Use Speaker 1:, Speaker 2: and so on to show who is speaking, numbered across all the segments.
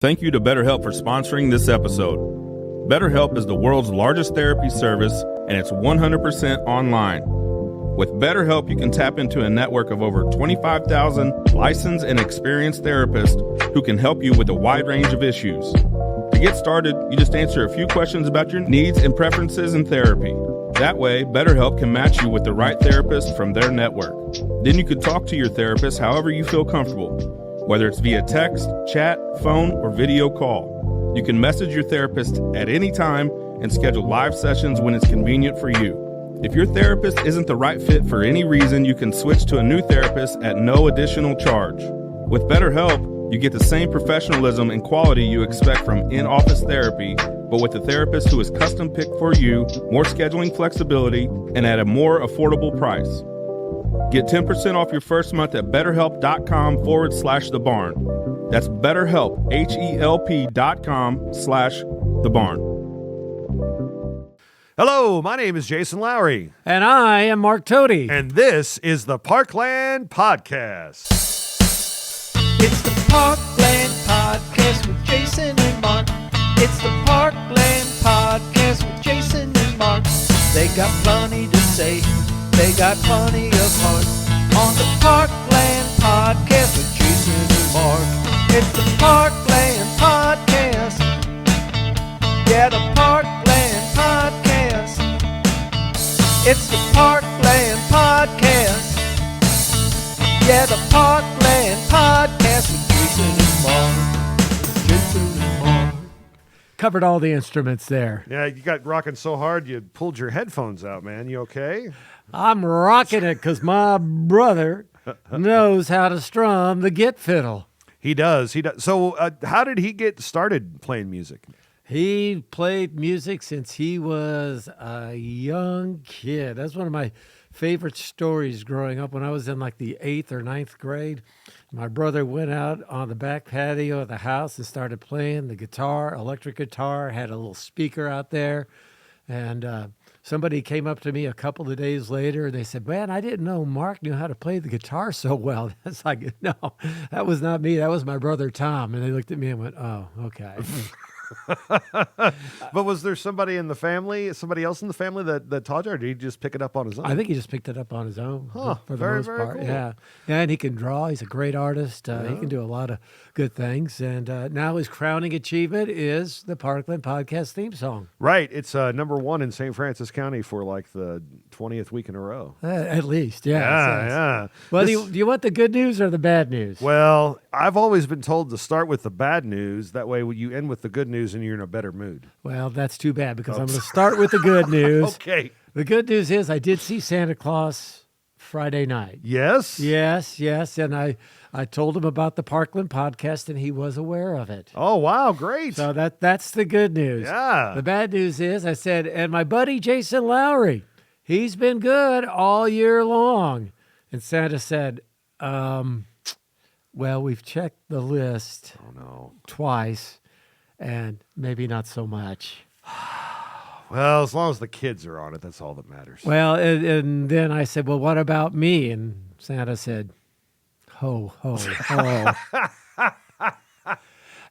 Speaker 1: Thank you to BetterHelp for sponsoring this episode. BetterHelp is the world's largest therapy service, and it's 100% online. With BetterHelp, you can tap into a network of over 25,000 licensed and experienced therapists who can help you with a wide range of issues. To get started, you just answer a few questions about your needs and preferences in therapy. That way, BetterHelp can match you with the right therapist from their network. Then you can talk to your therapist however you feel comfortable, whether it's via text, chat, phone, or video call. You can message your therapist at any time and schedule live sessions when it's convenient for you. If your therapist isn't the right fit for any reason, you can switch to a new therapist at no additional charge. With BetterHelp, you get the same professionalism and quality you expect from in-office therapy, but with a therapist who is custom-picked for you, more scheduling flexibility, and at a more affordable price. Get 10% off your first month at betterhelp.com/thebarn. That's BetterHelp, HELP.com/thebarn.
Speaker 2: Hello, my name is Jason Lowry.
Speaker 3: And I am Mark Totally.
Speaker 2: And this is the Parkland Podcast.
Speaker 4: It's the Parkland Podcast with Jason and Mark. It's the Parkland Podcast with Jason and Mark. They got plenty to say. They got plenty of heart. On the Parkland Podcast with Jason and Mark. It's the Parkland Podcast. Yeah, the Parkland Podcast. It's the Parkland Podcast. Yeah, the Parkland Podcast with Jason and Mark. Jason and Mark.
Speaker 3: Covered all the instruments there.
Speaker 2: Yeah, you got rocking so hard you pulled your headphones out, man. You okay?
Speaker 3: I'm rocking it because my brother knows how to strum the git fiddle.
Speaker 2: He does. So how did he get started playing music?
Speaker 3: He played music since he was a young kid. That's one of my favorite stories growing up when I was in like the 8th or 9th grade. My brother went out on the back patio of the house and started playing the guitar, electric guitar, had a little speaker out there. And somebody came up to me a couple of days later and they said, "Man, I didn't know Mark knew how to play the guitar so well." That's like, no, that was not me. That was my brother Tom. And they looked at me and went, "Oh, okay."
Speaker 2: But was there somebody in the family, somebody else in the family that taught you, or did he just pick it up on his own?
Speaker 3: I think he just picked it up on his own for the
Speaker 2: very,
Speaker 3: most
Speaker 2: very
Speaker 3: part.
Speaker 2: cool.
Speaker 3: Yeah, and he can draw. He's a great artist. He can do a lot of good things. And now his crowning achievement is the Parkland Podcast theme song.
Speaker 2: Right. It's #1 in St. Francis County for like the 20th week in a row.
Speaker 3: At least, yeah.
Speaker 2: Yeah.
Speaker 3: Well, do you want the good news or the bad news?
Speaker 2: Well, I've always been told to start with the bad news. That way you end with the good news and you're in a better mood.
Speaker 3: Well, that's too bad because I'm going to start with the good news.
Speaker 2: Okay.
Speaker 3: The good news is I did see Santa Claus Friday night.
Speaker 2: Yes?
Speaker 3: Yes. And I told him about the Parkland Podcast and he was aware of it.
Speaker 2: Oh, wow. Great.
Speaker 3: So that's the good news.
Speaker 2: Yeah.
Speaker 3: The bad news is I said, and my buddy Jason Lowry, he's been good all year long. And Santa said, well, we've checked the list twice and maybe not so much.
Speaker 2: Well, as long as the kids are on it, that's all that matters.
Speaker 3: Well, and then I said, well, what about me? And Santa said, ho, ho, ho.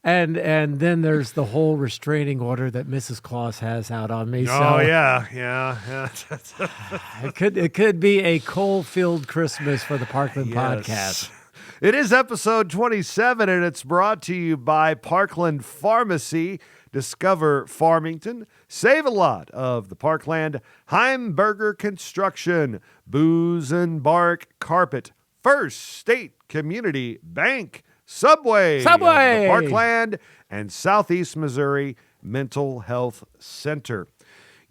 Speaker 3: And then there's the whole restraining order that Mrs. Claus has out on me.
Speaker 2: Oh, yeah.
Speaker 3: It could be a coal-filled Christmas for the Parkland
Speaker 2: Yes.
Speaker 3: Podcast.
Speaker 2: It is episode 27, and it's brought to you by Parkland Pharmacy. Discover Farmington. Save a lot of the Parkland. Heimberger Construction. Booze and Bark Carpet. First State Community Bank. Subway. Of the Parkland and Southeast Missouri Mental Health Center.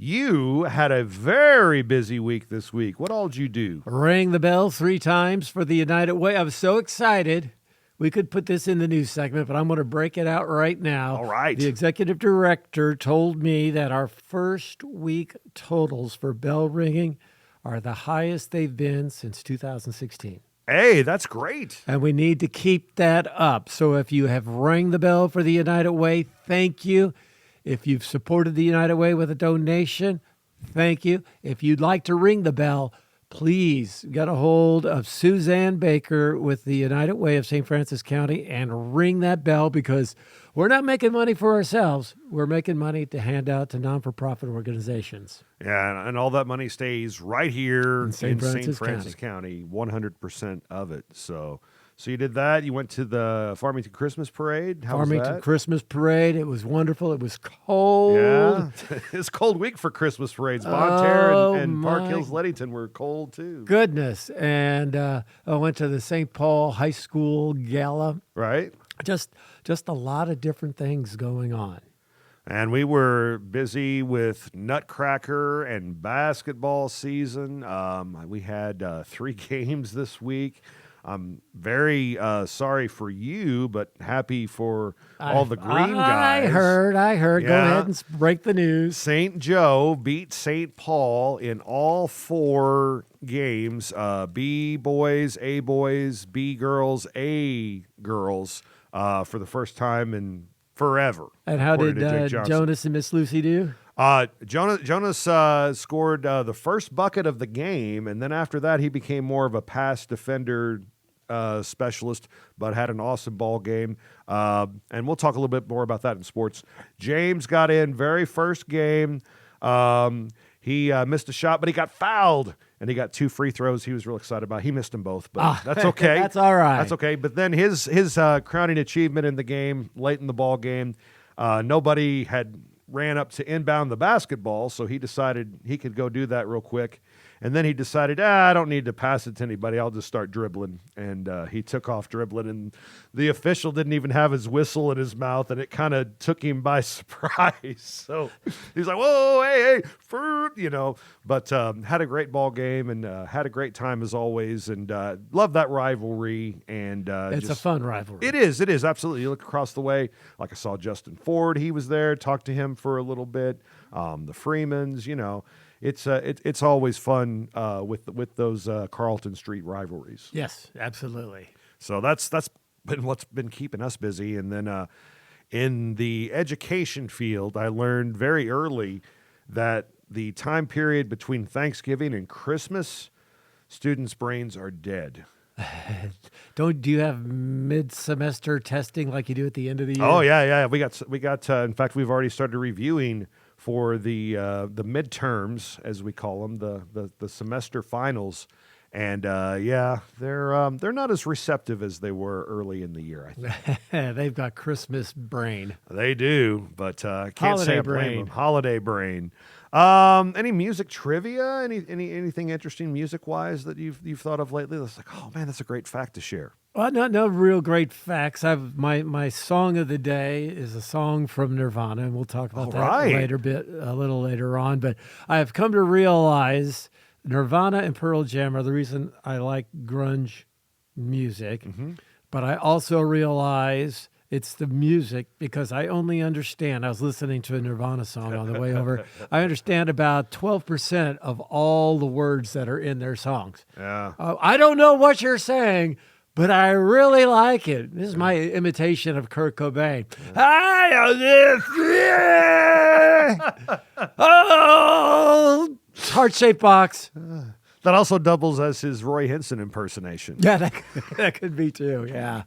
Speaker 2: You had a very busy week this week. What all did you do?
Speaker 3: Rang the bell 3 times for the United Way. I was so excited. We could put this in the news segment, but I'm going to break it out right now.
Speaker 2: All right.
Speaker 3: The executive director told me that our first week totals for bell ringing are the highest they've been since 2016.
Speaker 2: Hey, that's great.
Speaker 3: And we need to keep that up. So if you have rang the bell for the United Way, thank you. If you've supported the United Way with a donation, thank you. If you'd like to ring the bell, please get a hold of Suzanne Baker with the United Way of St. Francis County and ring that bell, because we're not making money for ourselves. We're making money to hand out to non-for-profit organizations.
Speaker 2: Yeah, and all that money stays right here in
Speaker 3: St.
Speaker 2: St.
Speaker 3: Francis
Speaker 2: Francis County, 100% of it. So you did that. You went to the Farmington Christmas Parade. How was
Speaker 3: Farmington
Speaker 2: that?
Speaker 3: Christmas Parade. It was wonderful. It was cold.
Speaker 2: Yeah, it's a cold week for Christmas parades. Bonne Terre
Speaker 3: Oh,
Speaker 2: and Park
Speaker 3: my
Speaker 2: Hills, Leadington were cold too.
Speaker 3: Goodness. And I went to the St. Paul High School Gala.
Speaker 2: Right?
Speaker 3: Just a lot of different things going on.
Speaker 2: And we were busy with Nutcracker and basketball season. We had 3 games this week. I'm very sorry for you, but happy for all the green guys.
Speaker 3: I heard. Go
Speaker 2: Yeah.
Speaker 3: ahead and break the news.
Speaker 2: St. Joe beat St. Paul in all 4 games. B boys, A boys, B girls, A girls for the first time in forever.
Speaker 3: And how
Speaker 2: according
Speaker 3: did
Speaker 2: to Jake Johnson.
Speaker 3: Jonas and Miss Lucy do?
Speaker 2: Jonas scored the first bucket of the game, and then after that he became more of a pass defender specialist, but had an awesome ball game. And we'll talk a little bit more about that in sports. James got in very first game. He missed a shot, but he got fouled, and he got 2 free throws he was real excited about. He missed them both, but that's okay.
Speaker 3: That's all right.
Speaker 2: That's okay. But then his crowning achievement in the game, late in the ball game, nobody had ran up to inbound the basketball, so he decided he could go do that real quick. And then he decided, I don't need to pass it to anybody. I'll just start dribbling. And he took off dribbling, and the official didn't even have his whistle in his mouth, and it kind of took him by surprise. So he's like, whoa, hey, But had a great ball game and had a great time as always, and love that rivalry. And
Speaker 3: It's a fun rivalry.
Speaker 2: It is, absolutely. You look across the way, like I saw Justin Ford. He was there, talked to him for a little bit. The Freemans, It's always fun with those Carlton Street rivalries.
Speaker 3: Yes, absolutely.
Speaker 2: So that's been what's been keeping us busy. And then in the education field, I learned very early that the time period between Thanksgiving and Christmas, students' brains are dead.
Speaker 3: Do you have mid-semester testing like you do at the end of the year?
Speaker 2: Oh yeah. We got. In fact, we've already started reviewing for the midterms, as we call them, the semester finals, and they're not as receptive as they were early in the year, I think.
Speaker 3: They've got Christmas brain.
Speaker 2: They do, but can't
Speaker 3: Holiday
Speaker 2: say I blame
Speaker 3: brain.
Speaker 2: them. Holiday brain. Any music trivia? Anything interesting music wise that you've thought of lately? That's like, oh man, that's a great fact to share.
Speaker 3: Well, no real great facts. My song of the day is a song from Nirvana, and we'll talk about a little later on. But I have come to realize Nirvana and Pearl Jam are the reason I like grunge music. Mm-hmm. But I also realize it's the music, because I only understand. I was listening to a Nirvana song on the way over. I understand about 12% of all the words that are in their songs.
Speaker 2: Yeah.
Speaker 3: I don't know what you're saying, but I really like it. This is my imitation of Kurt Cobain. Heart-shaped box.
Speaker 2: That also doubles as his Roy Henson impersonation.
Speaker 3: Yeah, that could be too. Yeah.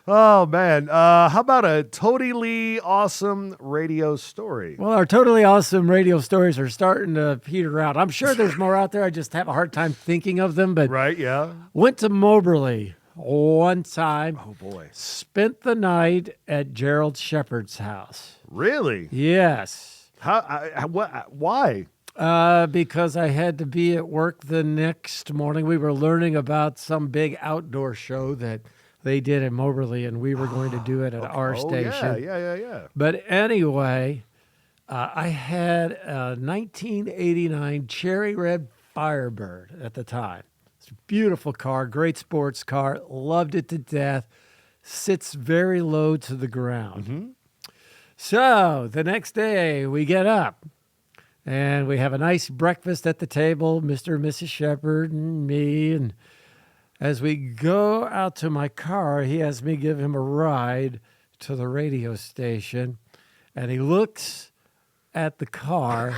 Speaker 2: Oh, man. How about a totally awesome radio story?
Speaker 3: Well, our totally awesome radio stories are starting to peter out. I'm sure there's more out there. I just have a hard time thinking of them. But
Speaker 2: right, yeah.
Speaker 3: Went to Moberly one time.
Speaker 2: Oh, boy.
Speaker 3: Spent the night at Gerald Shepard's house.
Speaker 2: Really?
Speaker 3: Yes.
Speaker 2: Why?
Speaker 3: Because I had to be at work the next morning. We were learning about some big outdoor show that they did in Moberly, and we were going to do it at our station.
Speaker 2: Yeah.
Speaker 3: But anyway, I had a 1989 Cherry Red Firebird at the time. It's a beautiful car, great sports car, loved it to death, sits very low to the ground. Mm-hmm. So the next day we get up and we have a nice breakfast at the table, Mr. and Mrs. Shepard and me, and as we go out to my car, he has me give him a ride to the radio station, and he looks at the car,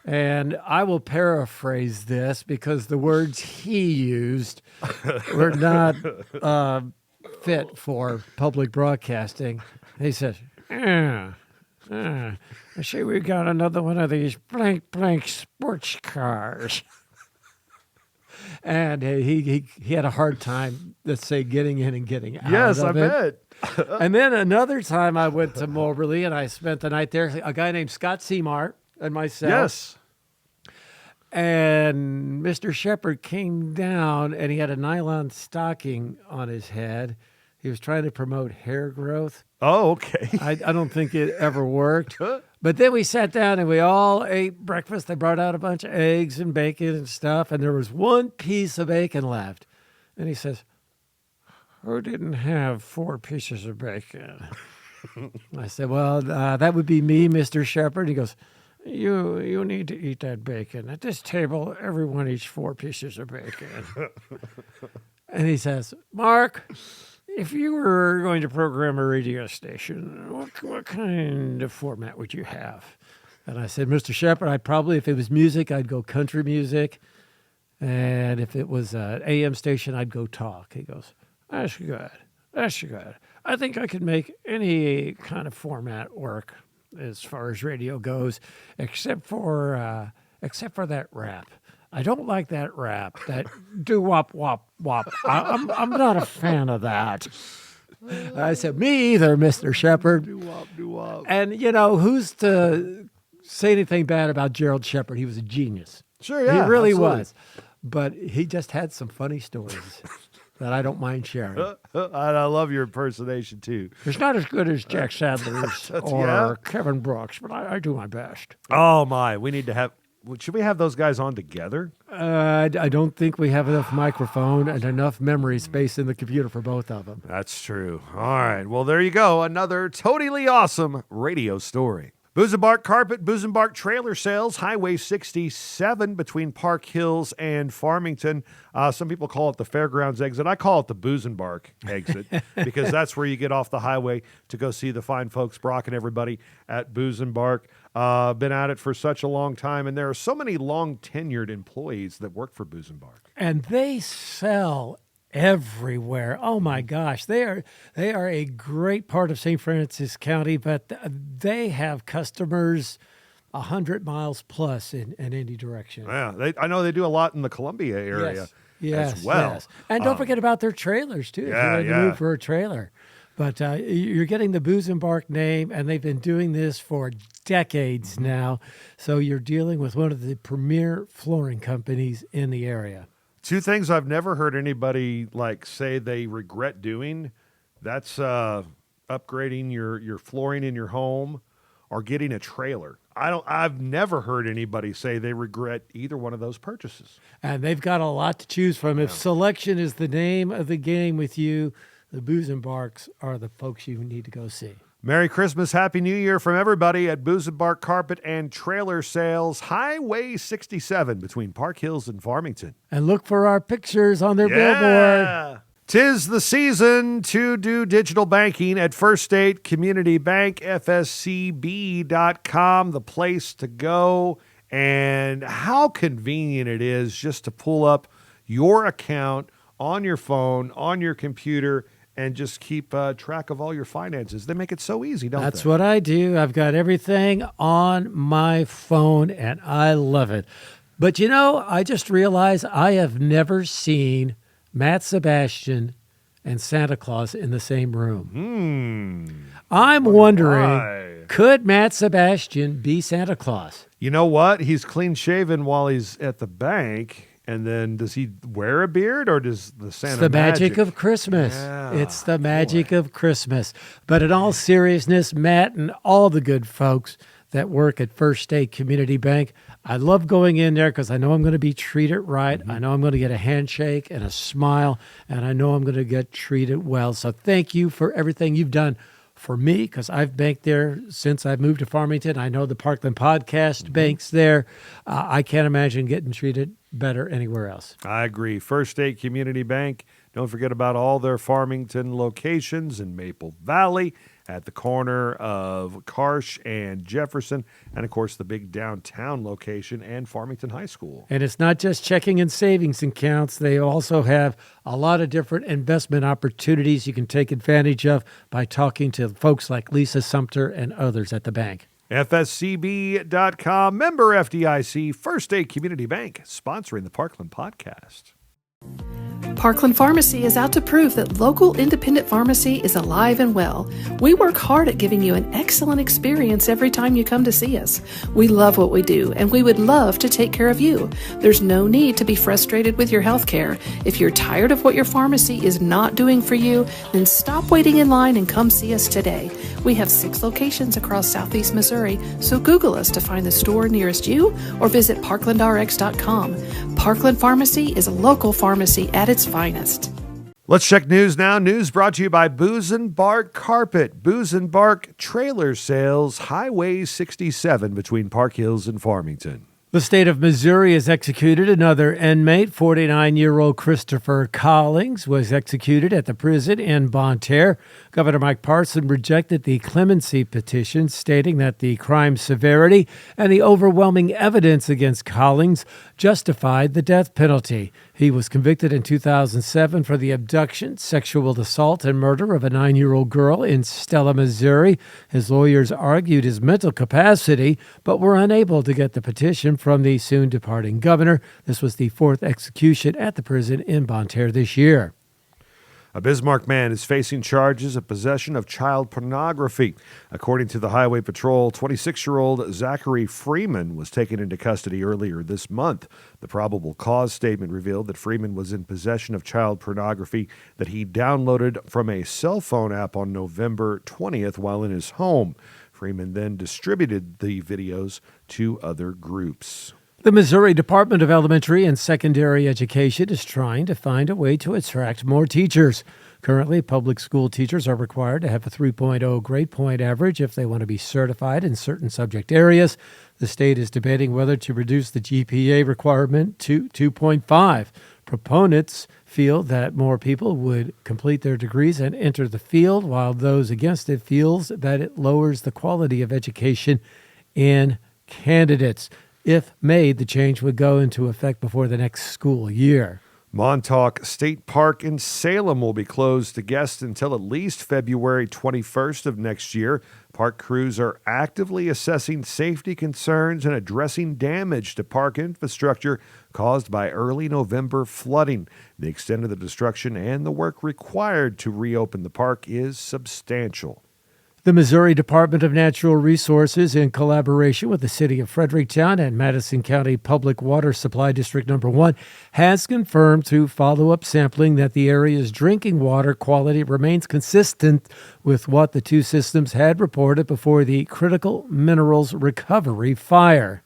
Speaker 3: And I will paraphrase this because the words he used were not fit for public broadcasting. He says, I see we got another one of these blank, blank sports cars. And he had a hard time, let's say, getting in and getting out.
Speaker 2: Yes,
Speaker 3: of
Speaker 2: I
Speaker 3: it.
Speaker 2: bet.
Speaker 3: And then another time I went to Moberly and I spent the night there. A guy named Scott Seamart and myself.
Speaker 2: Yes.
Speaker 3: And Mr. Shepard came down and he had a nylon stocking on his head. He was trying to promote hair growth.
Speaker 2: Oh, okay.
Speaker 3: I don't think it ever worked. But then we sat down and we all ate breakfast. They brought out a bunch of eggs and bacon and stuff. And there was one piece of bacon left. And he says, who didn't have 4 pieces of bacon? I said, well, that would be me, Mr. Shepard. He goes, you need to eat that bacon. At this table, everyone eats 4 pieces of bacon. And he says, Mark, if you were going to program a radio station, what kind of format would you have? And I said, Mr. Shepard, if it was music, I'd go country music. And if it was an AM station, I'd go talk. He goes, that's good. That's good. I think I could make any kind of format work as far as radio goes, except for that rap. I don't like that rap, that doo-wop, wop, wop. I'm not a fan of that. I said, me either, Mr. Shepard.
Speaker 2: Doo-wop, doo-wop.
Speaker 3: And, who's to say anything bad about Gerald Shepard? He was a genius.
Speaker 2: Sure, yeah.
Speaker 3: He really
Speaker 2: absolutely.
Speaker 3: was. But he just had some funny stories that I don't mind sharing.
Speaker 2: I love your impersonation, too.
Speaker 3: It's not as good as Jack Sadler's or
Speaker 2: yeah.
Speaker 3: Kevin Brooks, but I do my best.
Speaker 2: Oh, my. We need to have... Should we have those guys on together?
Speaker 3: I don't think we have enough microphone and enough memory space in the computer for both of them.
Speaker 2: That's true. All right. Well, there you go. Another totally awesome radio story. Booz and Bark Carpet, Booz and Bark Trailer Sales, Highway 67 between Park Hills and Farmington. Some people call it the Fairgrounds exit. I call it the Booz and Bark exit because that's where you get off the highway to go see the fine folks, Brock and everybody at Booz and Bark. Been at it for such a long time, and there are so many long-tenured employees that work for Booz and Bark.
Speaker 3: And they sell everywhere. Oh my gosh, they are a great part of St. Francis County, but they have customers 100 miles plus in any direction.
Speaker 2: Yeah, I know they do a lot in the Columbia area as well.
Speaker 3: Yes. And don't forget about their trailers too. If you're ready to move for a trailer. But you're getting the Booz and Bark name, and they've been doing this for decades now. So you're dealing with one of the premier flooring companies in the area.
Speaker 2: 2 things I've never heard anybody say they regret doing. That's upgrading your flooring in your home or getting a trailer. I've never heard anybody say they regret either one of those purchases.
Speaker 3: And they've got a lot to choose from. If selection is the name of the game with you, the Booz and Barks are the folks you need to go see.
Speaker 2: Merry Christmas, Happy New Year from everybody at Booz and Bark Carpet and Trailer Sales, Highway 67 between Park Hills and Farmington.
Speaker 3: And look for our pictures on their billboard.
Speaker 2: 'Tis the season to do digital banking at First State Community Bank, FSCB.com, the place to go. And how convenient it is just to pull up your account on your phone, on your computer, and just keep track of all your finances. They make it so easy, don't they?
Speaker 3: That's what I do. I've got everything on my phone, and I love it. But, I just realized I have never seen Matt Sebastian and Santa Claus in the same room. I'm wondering, could Matt Sebastian be Santa Claus?
Speaker 2: You know what? He's clean-shaven while he's at the bank. And then does he wear a beard or does the Santa
Speaker 3: It's the magic of Christmas.
Speaker 2: Yeah,
Speaker 3: it's the magic of Christmas. But in all seriousness, Matt and all the good folks that work at First State Community Bank, I love going in there because I know I'm going to be treated right. I know I'm going to get a handshake and a smile, and I know I'm going to get treated well. So thank you for everything you've done for me, because I've banked there since I've moved to Farmington. I know the Parkland podcast banks there. I can't imagine getting treated better anywhere else.
Speaker 2: I agree. First State Community Bank. Don't forget about all their Farmington locations in Maple Valley at the corner of Karsh and Jefferson, and, of course, the big downtown location and Farmington High School.
Speaker 3: And it's not just checking and savings accounts. They also have a lot of different investment opportunities you can take advantage of by talking to folks like Lisa Sumter and others at the bank.
Speaker 2: FSCB.com, member FDIC, First State Community Bank, sponsoring the Parkland podcast.
Speaker 5: Parkland Pharmacy is out to prove that local independent pharmacy is alive and well. We work hard at giving you an excellent experience every time you come to see us. We love what we do, and we would love to take care of you. There's no need to be frustrated with your health care. If you're tired of what your pharmacy is not doing for you, then stop waiting in line and come see us today. We have 6 locations across Southeast Missouri, so Google us to find the store nearest you or visit parklandrx.com. Parkland Pharmacy is a local pharmacy at its finest.
Speaker 2: Let's check news now. News brought to you by Booze and Bark Carpet. Booze and Bark Trailer Sales, Highway 67 between Park Hills and Farmington.
Speaker 3: The state of Missouri has executed another inmate. 49-year-old Christopher Collings was executed at the prison in Bonne Terre. Governor Mike Parson rejected the clemency petition, stating that the crime severity and the overwhelming evidence against Collings justified the death penalty. He was convicted in 2007 for the abduction, sexual assault, and murder of a 9-year-old girl in Stella, Missouri. His lawyers argued his mental capacity, but were unable to get the petition from the soon-departing governor. This was the 4th execution at the prison in Bonne Terre this year.
Speaker 2: A Bismarck man is facing charges of possession of child pornography. According to the Highway Patrol, 26-year-old Zachary Freeman was taken into custody earlier this month. The probable cause statement revealed that Freeman was in possession of child pornography that he downloaded from a cell phone app on November 20th while in his home. Freeman then distributed the videos to other groups.
Speaker 3: The Missouri Department of Elementary and Secondary Education is trying to find a way to attract more teachers. Currently, public school teachers are required to have a 3.0 grade point average if they want to be certified in certain subject areas. The state is debating whether to reduce the GPA requirement to 2.5. Proponents feel that more people would complete their degrees and enter the field, while those against it feels that it lowers the quality of education in candidates. If made, the change would go into effect before the next school year.
Speaker 2: Montauk State Park in Salem will be closed to guests until at least February 21st of next year. Park crews are actively assessing safety concerns and addressing damage to park infrastructure caused by early November flooding. The extent of the destruction and the work required to reopen the park is substantial.
Speaker 3: The Missouri Department of Natural Resources, in collaboration with the City of Fredericktown and Madison County Public Water Supply District No. 1, has confirmed through follow-up sampling that the area's drinking water quality remains consistent with what the two systems had reported before the critical minerals recovery fire.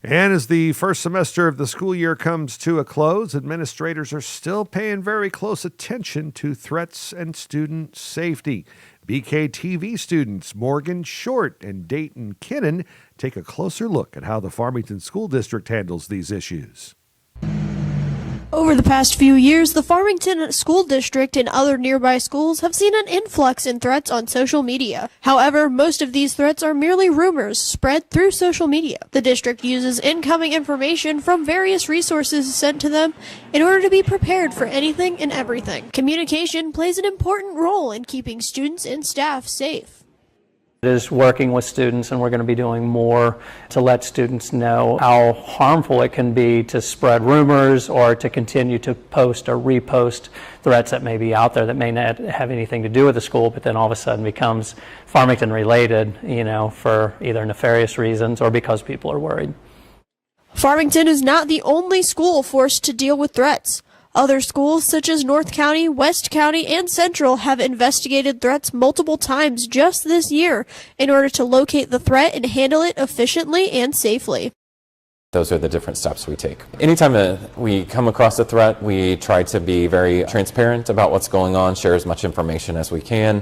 Speaker 2: And as the first semester of the school year comes to a close, administrators are still paying very close attention to threats and student safety. BKTV students Morgan Short and Dayton Kinnan take a closer look at how the Farmington School District handles these issues.
Speaker 6: Over the past few years, the Farmington School District and other nearby schools have seen an influx in threats on social media. However, most of these threats are merely rumors spread through social media. The district uses incoming information from various resources sent to them in order to be prepared for anything and everything. Communication plays an important role in keeping students and staff safe.
Speaker 7: It is working with students, and we're going to be doing more to let students know how harmful it can be to spread rumors or to continue to post or repost threats that may be out there that may not have anything to do with the school, but then all of a sudden becomes Farmington related, for either nefarious reasons or because people are worried.
Speaker 6: Farmington is not the only school forced to deal with threats. Other schools, such as North County, West County, and Central, have investigated threats multiple times just this year in order to locate the threat and handle it efficiently and safely.
Speaker 8: Those are the different steps we take. Anytime we come across a threat, we try to be very transparent about what's going on, share as much information as we can.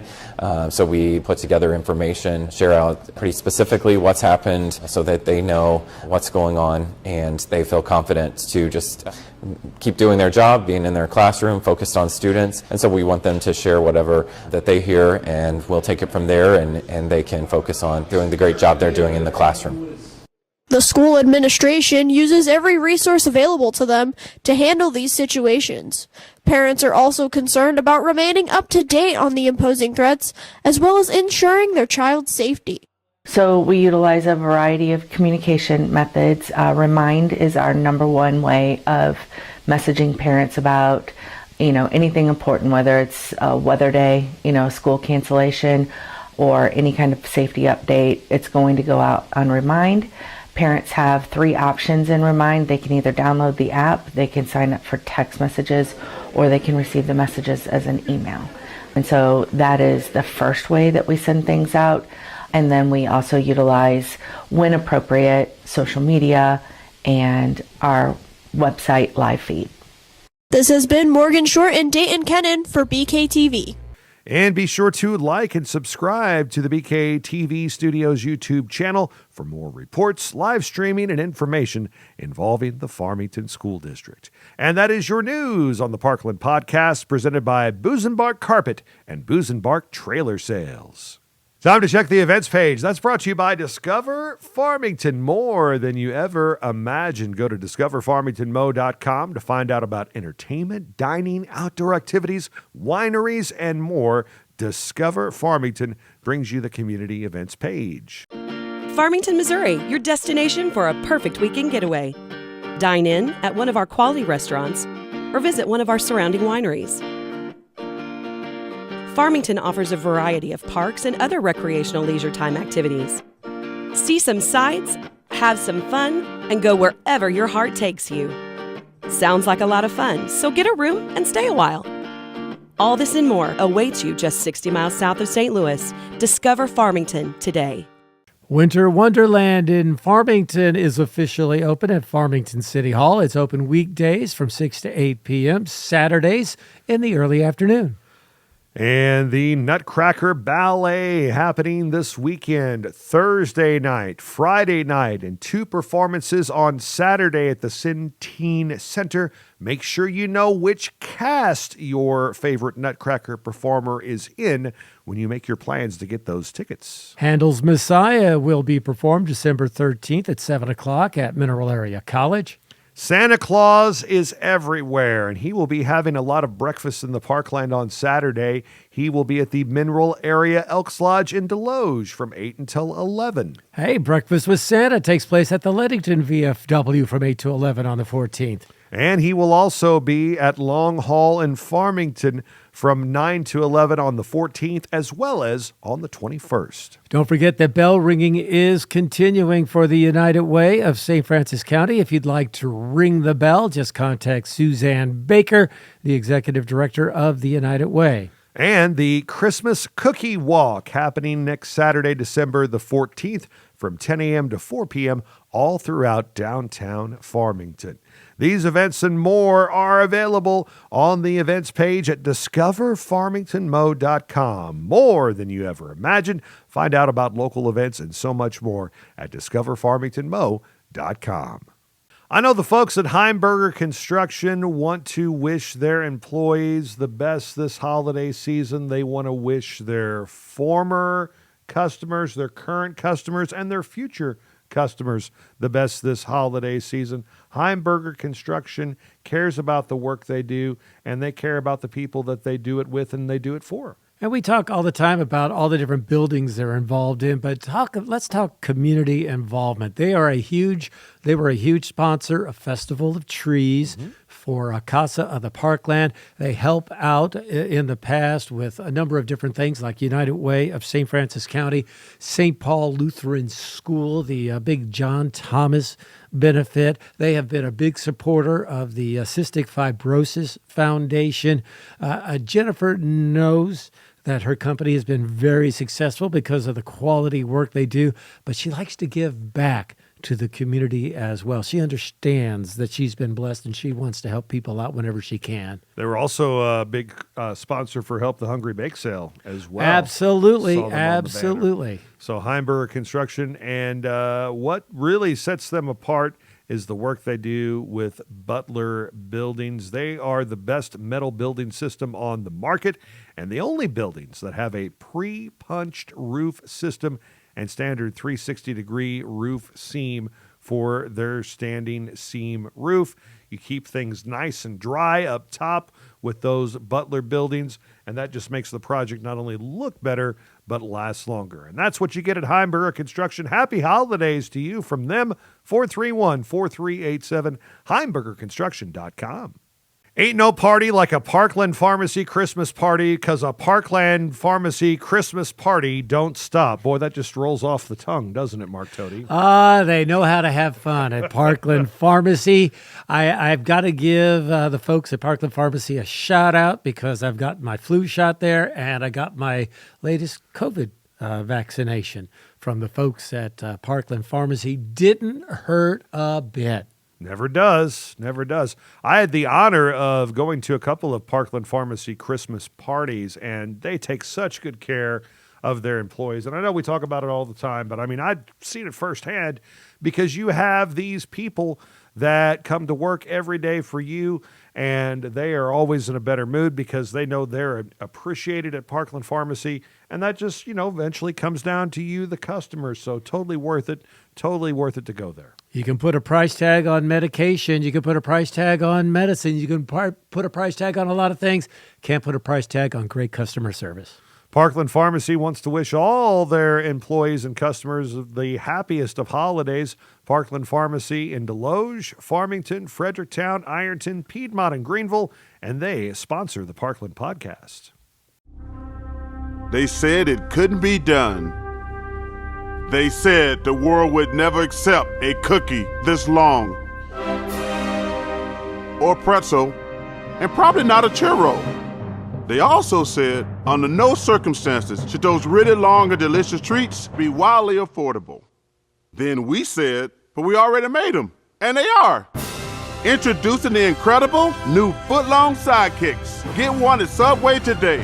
Speaker 8: So we put together information, share out pretty specifically what's happened so that they know what's going on and they feel confident to just keep doing their job, being in their classroom, focused on students. And so we want them to share whatever that they hear, and we'll take it from there, and they can focus on doing the great job they're doing in the classroom.
Speaker 6: The school administration uses every resource available to them to handle these situations. Parents are also concerned about remaining up to date on the imposing threats, as well as ensuring their child's safety.
Speaker 9: So we utilize a variety of communication methods. Remind is our number one way of messaging parents about, anything important, whether it's a weather day, school cancellation, or any kind of safety update. It's going to go out on Remind. Parents have 3 options in Remind. They can either download the app, they can sign up for text messages, or they can receive the messages as an email. And so that is the first way that we send things out. And then we also utilize, when appropriate, social media and our website live feed.
Speaker 6: This has been Morgan Short and Dayton Kennan for BKTV.
Speaker 2: And be sure to like and subscribe to the BKTV Studios YouTube channel for more reports, live streaming, and information involving the Farmington School District. And that is your news on the Parkland Podcast, presented by Booz & Bark Carpet and Booz & Bark Trailer Sales. Time to check the events page. That's brought to you by Discover Farmington. More than you ever imagined. Go to discoverfarmingtonmo.gov to find out about entertainment, dining, outdoor activities, wineries, and more. Discover Farmington brings you the community events page.
Speaker 10: Farmington, Missouri, your destination for a perfect weekend getaway. Dine in at one of our quality restaurants or visit one of our surrounding wineries. Farmington offers a variety of parks and other recreational leisure time activities. See some sights, have some fun, and go wherever your heart takes you. Sounds like a lot of fun, so get a room and stay a while. All this and more awaits you just 60 miles south of St. Louis. Discover Farmington today.
Speaker 3: Winter Wonderland in Farmington is officially open at Farmington City Hall. It's open weekdays from 6 to 8 p.m., Saturdays in the early afternoon.
Speaker 2: And the Nutcracker Ballet happening this weekend, Thursday night, Friday night, and 2 performances on Saturday at the Centene Center. Make sure you know which cast your favorite Nutcracker performer is in when you make your plans to get those tickets.
Speaker 3: Handel's Messiah will be performed December 13th at 7 o'clock at Mineral Area College.
Speaker 2: Santa Claus is everywhere, and he will be having a lot of breakfast in the Parkland on Saturday. He will be at the Mineral Area Elks Lodge in Deloge from 8 until 11.
Speaker 3: Hey, Breakfast with Santa takes place at the Leadington VFW from 8 to 11 on the 14th.
Speaker 2: And he will also be at Long Hall in Farmington from 9 to 11 on the 14th, as well as on the 21st.
Speaker 3: Don't forget that bell ringing is continuing for the United Way of St. Francis County. If you'd like to ring the bell, just contact Suzanne Baker, the executive director of the United Way.
Speaker 2: And the Christmas Cookie Walk happening next Saturday, December the 14th from 10 a.m. to 4 p.m. all throughout downtown Farmington. These events and more are available on the events page at discoverfarmingtonmo.com. More than you ever imagined. Find out about local events and so much more at discoverfarmingtonmo.com. I know the folks at Heimberger Construction want to wish their employees the best this holiday season. They want to wish their former customers, their current customers, and their future customers the best this holiday season. Heimberger Construction cares about the work they do, and they care about the people that they do it with and they do it for.
Speaker 3: And we talk all the time about all the different buildings they're involved in, but let's talk community involvement. They were a huge sponsor of Festival of Trees for Casa of the Parkland. They help out in the past with a number of different things like United Way of St. Francis County, St. Paul Lutheran School, the big John Thomas benefit. They have been a big supporter of the Cystic Fibrosis Foundation. Jennifer knows that her company has been very successful because of the quality work they do, but she likes to give back to the community as well. She understands that she's been blessed and she wants to help people out whenever she can.
Speaker 2: They were also a big sponsor for Help the Hungry Bake Sale as well.
Speaker 3: Absolutely,
Speaker 2: Saw them on the banner.
Speaker 3: absolutely.
Speaker 2: So Heimberger Construction, and what really sets them apart is the work they do with Butler Buildings. They are the best metal building system on the market and the only buildings that have a pre-punched roof system and standard 360-degree roof seam for their standing seam roof. You keep things nice and dry up top with those Butler Buildings, and that just makes the project not only look better, but last longer. And that's what you get at Heimberger Construction. Happy holidays to you from them, 431-4387, HeimbergerConstruction.com. Ain't no party like a Parkland Pharmacy Christmas party, because a Parkland Pharmacy Christmas party don't stop. Boy, that just rolls off the tongue, doesn't it, Mark Tody?
Speaker 3: They know how to have fun at Parkland Pharmacy. I've got to give the folks at Parkland Pharmacy a shout out because I've got my flu shot there and I got my latest COVID vaccination from the folks at Parkland Pharmacy. Didn't hurt a bit.
Speaker 2: Never does. Never does. I had the honor of going to a couple of Parkland Pharmacy Christmas parties, and they take such good care of their employees. And I know we talk about it all the time, but I mean, I've seen it firsthand because you have these people that come to work every day for you, and they are always in a better mood because they know they're appreciated at Parkland Pharmacy, and that just, eventually comes down to you, the customer. So totally worth it to go there.
Speaker 3: You can put a price tag on medication. You can put a price tag on medicine. You can put a price tag on a lot of things. Can't put a price tag on great customer service.
Speaker 2: Parkland Pharmacy wants to wish all their employees and customers the happiest of holidays. Parkland Pharmacy in Deloge, Farmington, Fredericktown, Ironton, Piedmont, and Greenville, and they sponsor the Parkland Podcast.
Speaker 11: They said it couldn't be done. They said the world would never accept a cookie this long, or pretzel, and probably not a churro. They also said, under no circumstances should those really long and delicious treats be wildly affordable. Then we said, but we already made them, and they are. Introducing the incredible new foot-long sidekicks. Get one at Subway today.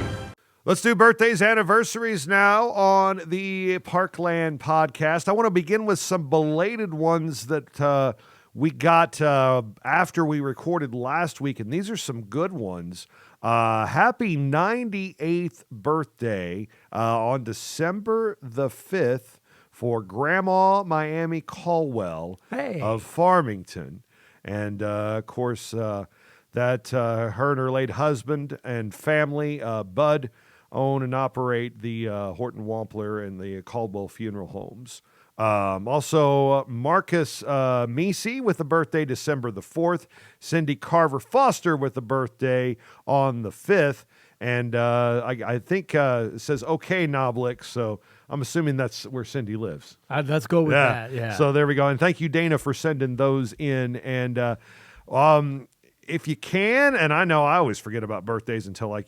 Speaker 2: Let's do birthdays, anniversaries now on the Parkland Podcast. I want to begin with some belated ones that we got after we recorded last week, and these are some good ones. Happy 98th birthday on December the 5th for Grandma Miami Caldwell of Farmington. And, of course, that her and her late husband and family, Bud, own and operate the Horton Wampler and the Caldwell Funeral Homes. Also, Marcus Misi with a birthday December the 4th. Cindy Carver Foster with a birthday on the 5th. And I think it says okay, Noblik, so I'm assuming that's where Cindy lives.
Speaker 3: Let's go with that, yeah.
Speaker 2: So there we go. And thank you, Dana, for sending those in. And if you can, and I know I always forget about birthdays until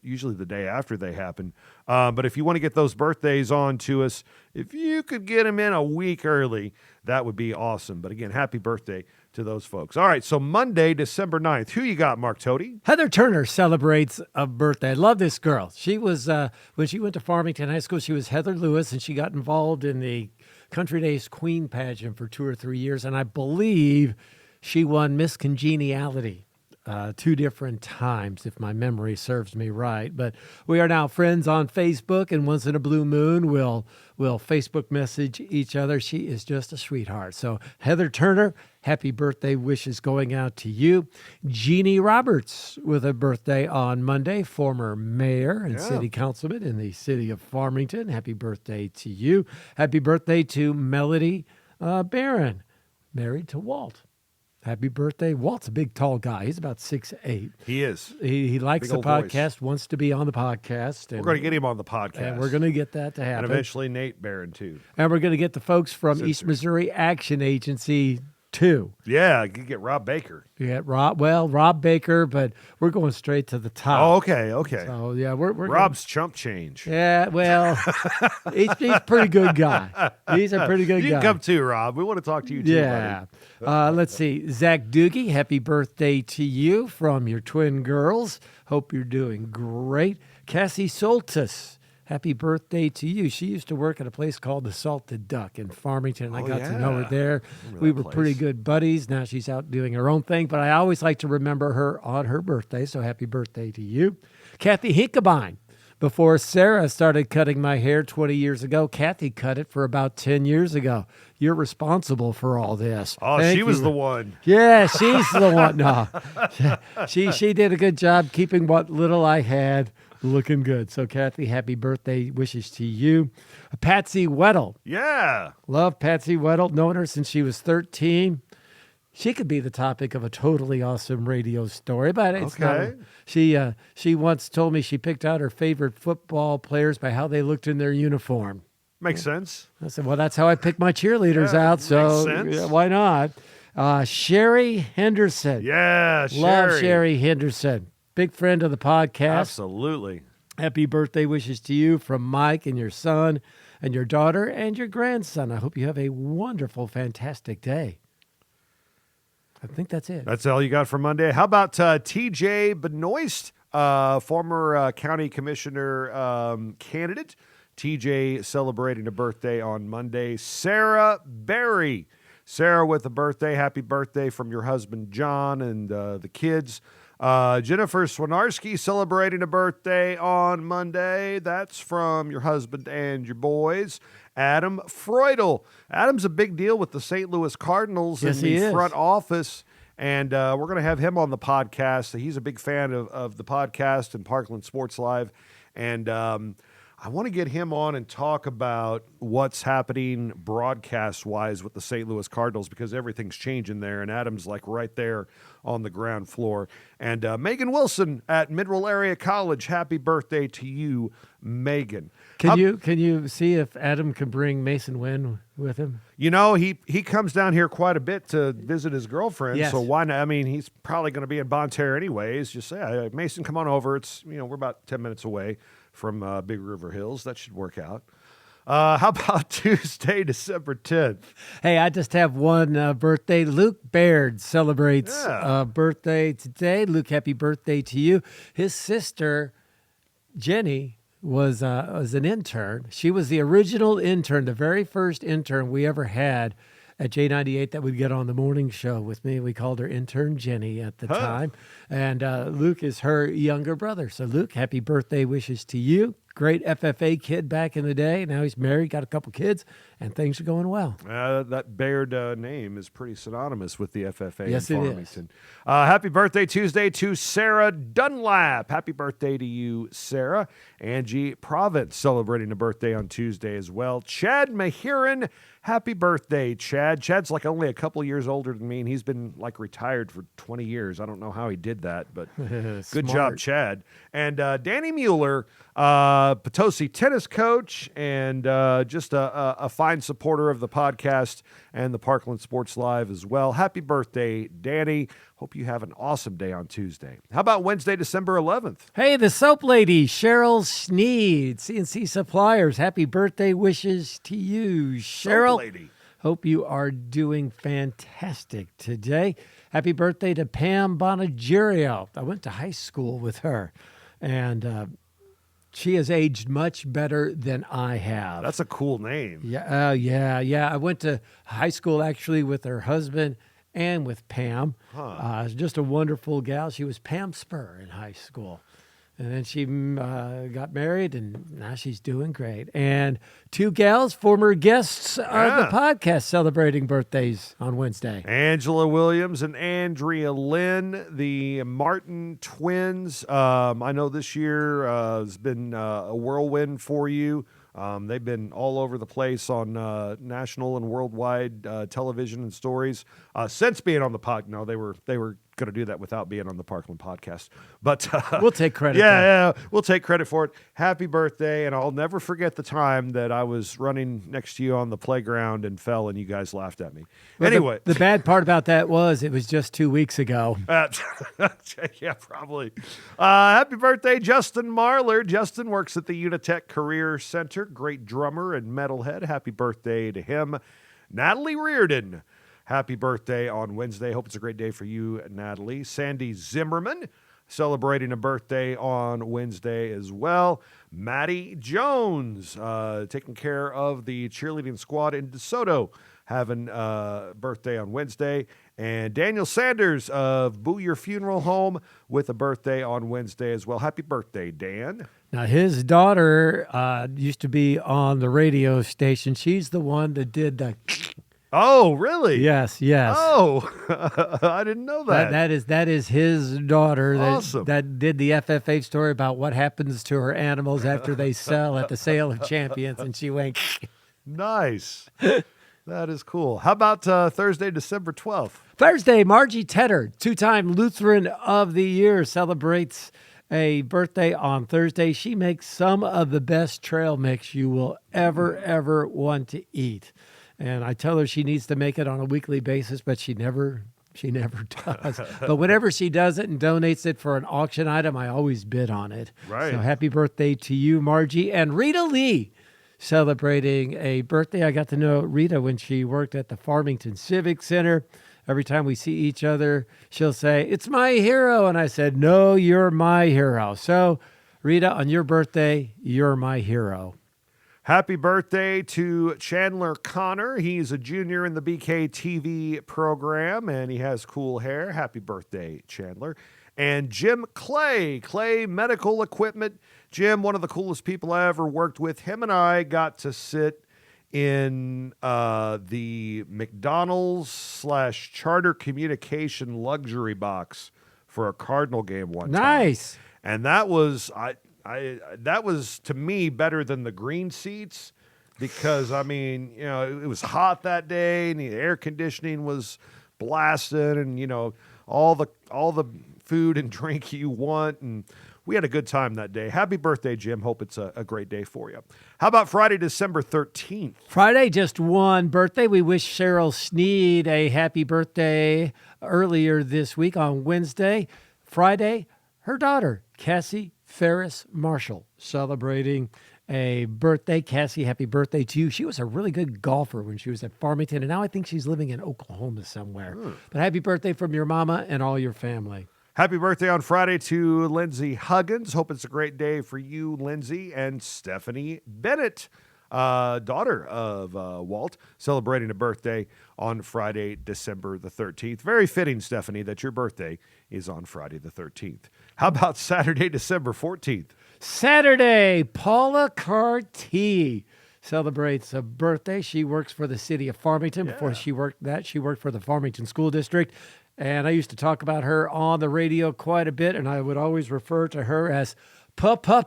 Speaker 2: usually the day after they happen. But if you want to get those birthdays on to us, if you could get them in a week early, that would be awesome. But again, happy birthday to those folks. All right, so Monday, December 9th. Who you got, Mark Tody?
Speaker 3: Heather Turner celebrates a birthday. I love this girl. She was, when she went to Farmington High School, she was Heather Lewis, and she got involved in the Country Days Queen pageant for 2 or 3 years. And I believe she won Miss Congeniality 2 different times, if my memory serves me right. But we are now friends on Facebook, and once in a blue moon, we'll Facebook message each other. She is just a sweetheart. So Heather Turner, happy birthday wishes going out to you. Jeannie Roberts with a birthday on Monday, former mayor and city councilman in the city of Farmington. Happy birthday to you. Happy birthday to Melody Barron, married to Walt. Happy birthday. Walt's a big, tall guy. He's about 6'8".
Speaker 2: He is.
Speaker 3: He likes the podcast, wants to be on the podcast.
Speaker 2: And we're going to get him on the podcast.
Speaker 3: And we're going to get that to happen.
Speaker 2: And eventually Nate Barron, too.
Speaker 3: And we're going to get the folks from East Missouri Action Agency 2.
Speaker 2: Yeah, you could get Rob Baker.
Speaker 3: Yeah, Rob Baker, but we're going straight to the top.
Speaker 2: Oh, okay.
Speaker 3: So, yeah, we're
Speaker 2: Rob's chump change.
Speaker 3: Yeah, well, he's a pretty good guy. He's a pretty good guy.
Speaker 2: You can come too, Rob. We want to talk to you too,
Speaker 3: Yeah. Let's see. Zach Doogie, happy birthday to you from your twin girls. Hope you're doing great. Cassie Soltis, happy birthday to you. She used to work at a place called the Salted Duck in Farmington. I got to know her there. We were pretty good buddies. Now she's out doing her own thing, but I always like to remember her on her birthday, so happy birthday to you. Kathy Hinkabine. Before Sarah started cutting my hair 20 years ago, Kathy cut it for about 10 years ago. You're responsible for all this.
Speaker 2: Oh,
Speaker 3: Thank
Speaker 2: she was
Speaker 3: you.
Speaker 2: the one.
Speaker 3: Yeah, she's the one. No, she did a good job keeping what little I had looking good. So, Kathy, happy birthday wishes to you. Patsy Weddle.
Speaker 2: Yeah.
Speaker 3: Love Patsy Weddle. Known her since she was 13. She could be the topic of a totally awesome radio story, but it's not. She once told me she picked out her favorite football players by how they looked in their uniform.
Speaker 2: Makes sense.
Speaker 3: I said, well, that's how I pick my cheerleaders out, so why not? Sherry Henderson.
Speaker 2: Yeah, Sherry.
Speaker 3: Love Sherry Henderson. Big friend of the podcast.
Speaker 2: Absolutely.
Speaker 3: Happy birthday wishes to you from Mike and your son and your daughter and your grandson. I hope you have a wonderful, fantastic day. I think that's it.
Speaker 2: That's all you got for Monday. How about T.J. Benoist, former county commissioner candidate? T.J. celebrating a birthday on Monday. Sarah Berry. Sarah with a birthday. Happy birthday from your husband, John, and the kids. Jennifer Swinarski celebrating a birthday on Monday. That's from your husband and your boys. Adam Freudel. Adam's a big deal with the St. Louis Cardinals in the front office, and we're going to have him on the podcast. He's a big fan of the podcast and Parkland Sports Live, and I want to get him on and talk about what's happening broadcast-wise with the St. Louis Cardinals, because everything's changing there, and Adam's like right there on the ground floor. And Megan Wilson at Midwell Area College, happy birthday to you, Megan.
Speaker 3: Can you see if Adam can bring Mason Wynn with him?
Speaker 2: You know, he comes down here quite a bit to visit his girlfriend,
Speaker 3: yes.
Speaker 2: So why not? I mean, he's probably going to be in Bonne Terre anyways. Just say, hey, Mason, come on over. It's, we're about 10 minutes away from Big River Hills. That should work out. How about Tuesday, December 10th?
Speaker 3: Hey, I just have one birthday. Luke Baird celebrates birthday today. Luke, happy birthday to you. His sister, Jenny, was an intern. She was the original intern, the very first intern we ever had at J98 that would get on the morning show with me. We called her Intern Jenny at the time. And Luke is her younger brother. So, Luke, happy birthday wishes to you. Great FFA kid back in the day. Now he's married, got a couple kids, and things are going well.
Speaker 2: That Baird name is pretty synonymous with the FFA
Speaker 3: yes,
Speaker 2: in Farmington. Happy birthday Tuesday to Sarah Dunlap. Happy birthday to you, Sarah. Angie Province celebrating a birthday on Tuesday as well. Chad Mahiran, happy birthday, Chad. Chad's like only a couple years older than me, and he's been like retired for 20 years. I don't know how he did that, but good job, Chad. And Danny Mueller, Potosi tennis coach, and just a fine supporter of the podcast and the Parkland Sports Live as well. Happy birthday, Danny. Hope you have an awesome day on Tuesday. How about Wednesday, December 11th?
Speaker 3: Hey, the soap lady, Cheryl Sneed, CNC Suppliers. Happy birthday wishes to you, Cheryl.
Speaker 2: Soap lady.
Speaker 3: Hope you are doing fantastic today. Happy birthday to Pam Bonagirio. I went to high school with her, and she has aged much better than I have.
Speaker 2: That's a cool name.
Speaker 3: Yeah. I went to high school actually with her husband and with Pam. Just a wonderful gal. She was Pam Spur in high school. And then she got married, and now she's doing great. And two gals, former guests of the podcast, celebrating birthdays on Wednesday.
Speaker 2: Angela Williams and Andrea Lynn, the Martin twins. I know this year has been a whirlwind for you. They've been all over the place on national and worldwide television and stories since being on the pod. No, they were going to do that without being on the Parkland podcast. But
Speaker 3: we'll take credit.
Speaker 2: Yeah, we'll take credit for it. Happy birthday. And I'll never forget the time that I was running next to you on the playground and fell and you guys laughed at me.
Speaker 3: Well,
Speaker 2: anyway.
Speaker 3: The bad part about that was it was just 2 weeks ago.
Speaker 2: Yeah, probably. Happy birthday, Justin Marler. Justin works at the Unitech Career Center. Great drummer and metalhead. Happy birthday to him. Natalie Reardon. Happy birthday on Wednesday. Hope it's a great day for you, Natalie. Sandy Zimmerman, celebrating a birthday on Wednesday as well. Maddie Jones, taking care of the cheerleading squad in DeSoto, having a birthday on Wednesday. And Daniel Sanders of Boo Your Funeral Home with a birthday on Wednesday as well. Happy birthday, Dan.
Speaker 3: Now, his daughter used to be on the radio station. She's the one that did the...
Speaker 2: Oh, really?
Speaker 3: Yes.
Speaker 2: Oh, I didn't know that.
Speaker 3: That is his daughter
Speaker 2: Awesome.
Speaker 3: that did the FFH story about what happens to her animals after they sell at the Sale of Champions, and she went...
Speaker 2: Nice. That is cool. How about Thursday, December 12th?
Speaker 3: Thursday, Margie Tedder, 2-time Lutheran of the Year, celebrates a birthday on Thursday. She makes some of the best trail mix you will ever want to eat. And I tell her she needs to make it on a weekly basis, but she never does. But whenever she does it and donates it for an auction item, I always bid on it.
Speaker 2: Right.
Speaker 3: So happy birthday to you, Margie. And Rita Lee, celebrating a birthday. I got to know Rita when she worked at the Farmington Civic Center. Every time we see each other, she'll say, "It's my hero." And I said, "No, you're my hero." So, Rita, on your birthday, you're my hero.
Speaker 2: Happy birthday to Chandler Connor. He's a junior in the BK TV program, and he has cool hair. Happy birthday, Chandler. And Jim Clay Medical Equipment. Jim, one of the coolest people I ever worked with. Him and I got to sit in the McDonald's / Charter Communication luxury box for a Cardinal game one time.
Speaker 3: Nice.
Speaker 2: And that was that was to me better than the green seats because I mean, you know, it was hot that day and the air conditioning was blasted and you know, all the food and drink you want, and we had a good time that day. Happy birthday, Jim. Hope it's a great day for you. How about Friday, December 13th?
Speaker 3: Friday, just one birthday. We wish Cheryl Sneed a happy birthday earlier this week on Wednesday. Friday, her daughter, Cassie Ferris Marshall, celebrating a birthday. Cassie, happy birthday to you. She was a really good golfer when she was at Farmington, and now I think she's living in Oklahoma somewhere. But happy birthday from your mama and all your family.
Speaker 2: Happy birthday on Friday to Lindsay Huggins. Hope it's a great day for you, Lindsay, and Stephanie Bennett, daughter of Walt, celebrating a birthday on Friday, December the 13th. Very fitting, Stephanie, that your birthday is on Friday the 13th. How about Saturday, December 14th?
Speaker 3: Saturday, Paula Carty celebrates a birthday. She works for the city of Farmington. Before she worked for the Farmington School District. And I used to talk about her on the radio quite a bit, and I would always refer to her as Paula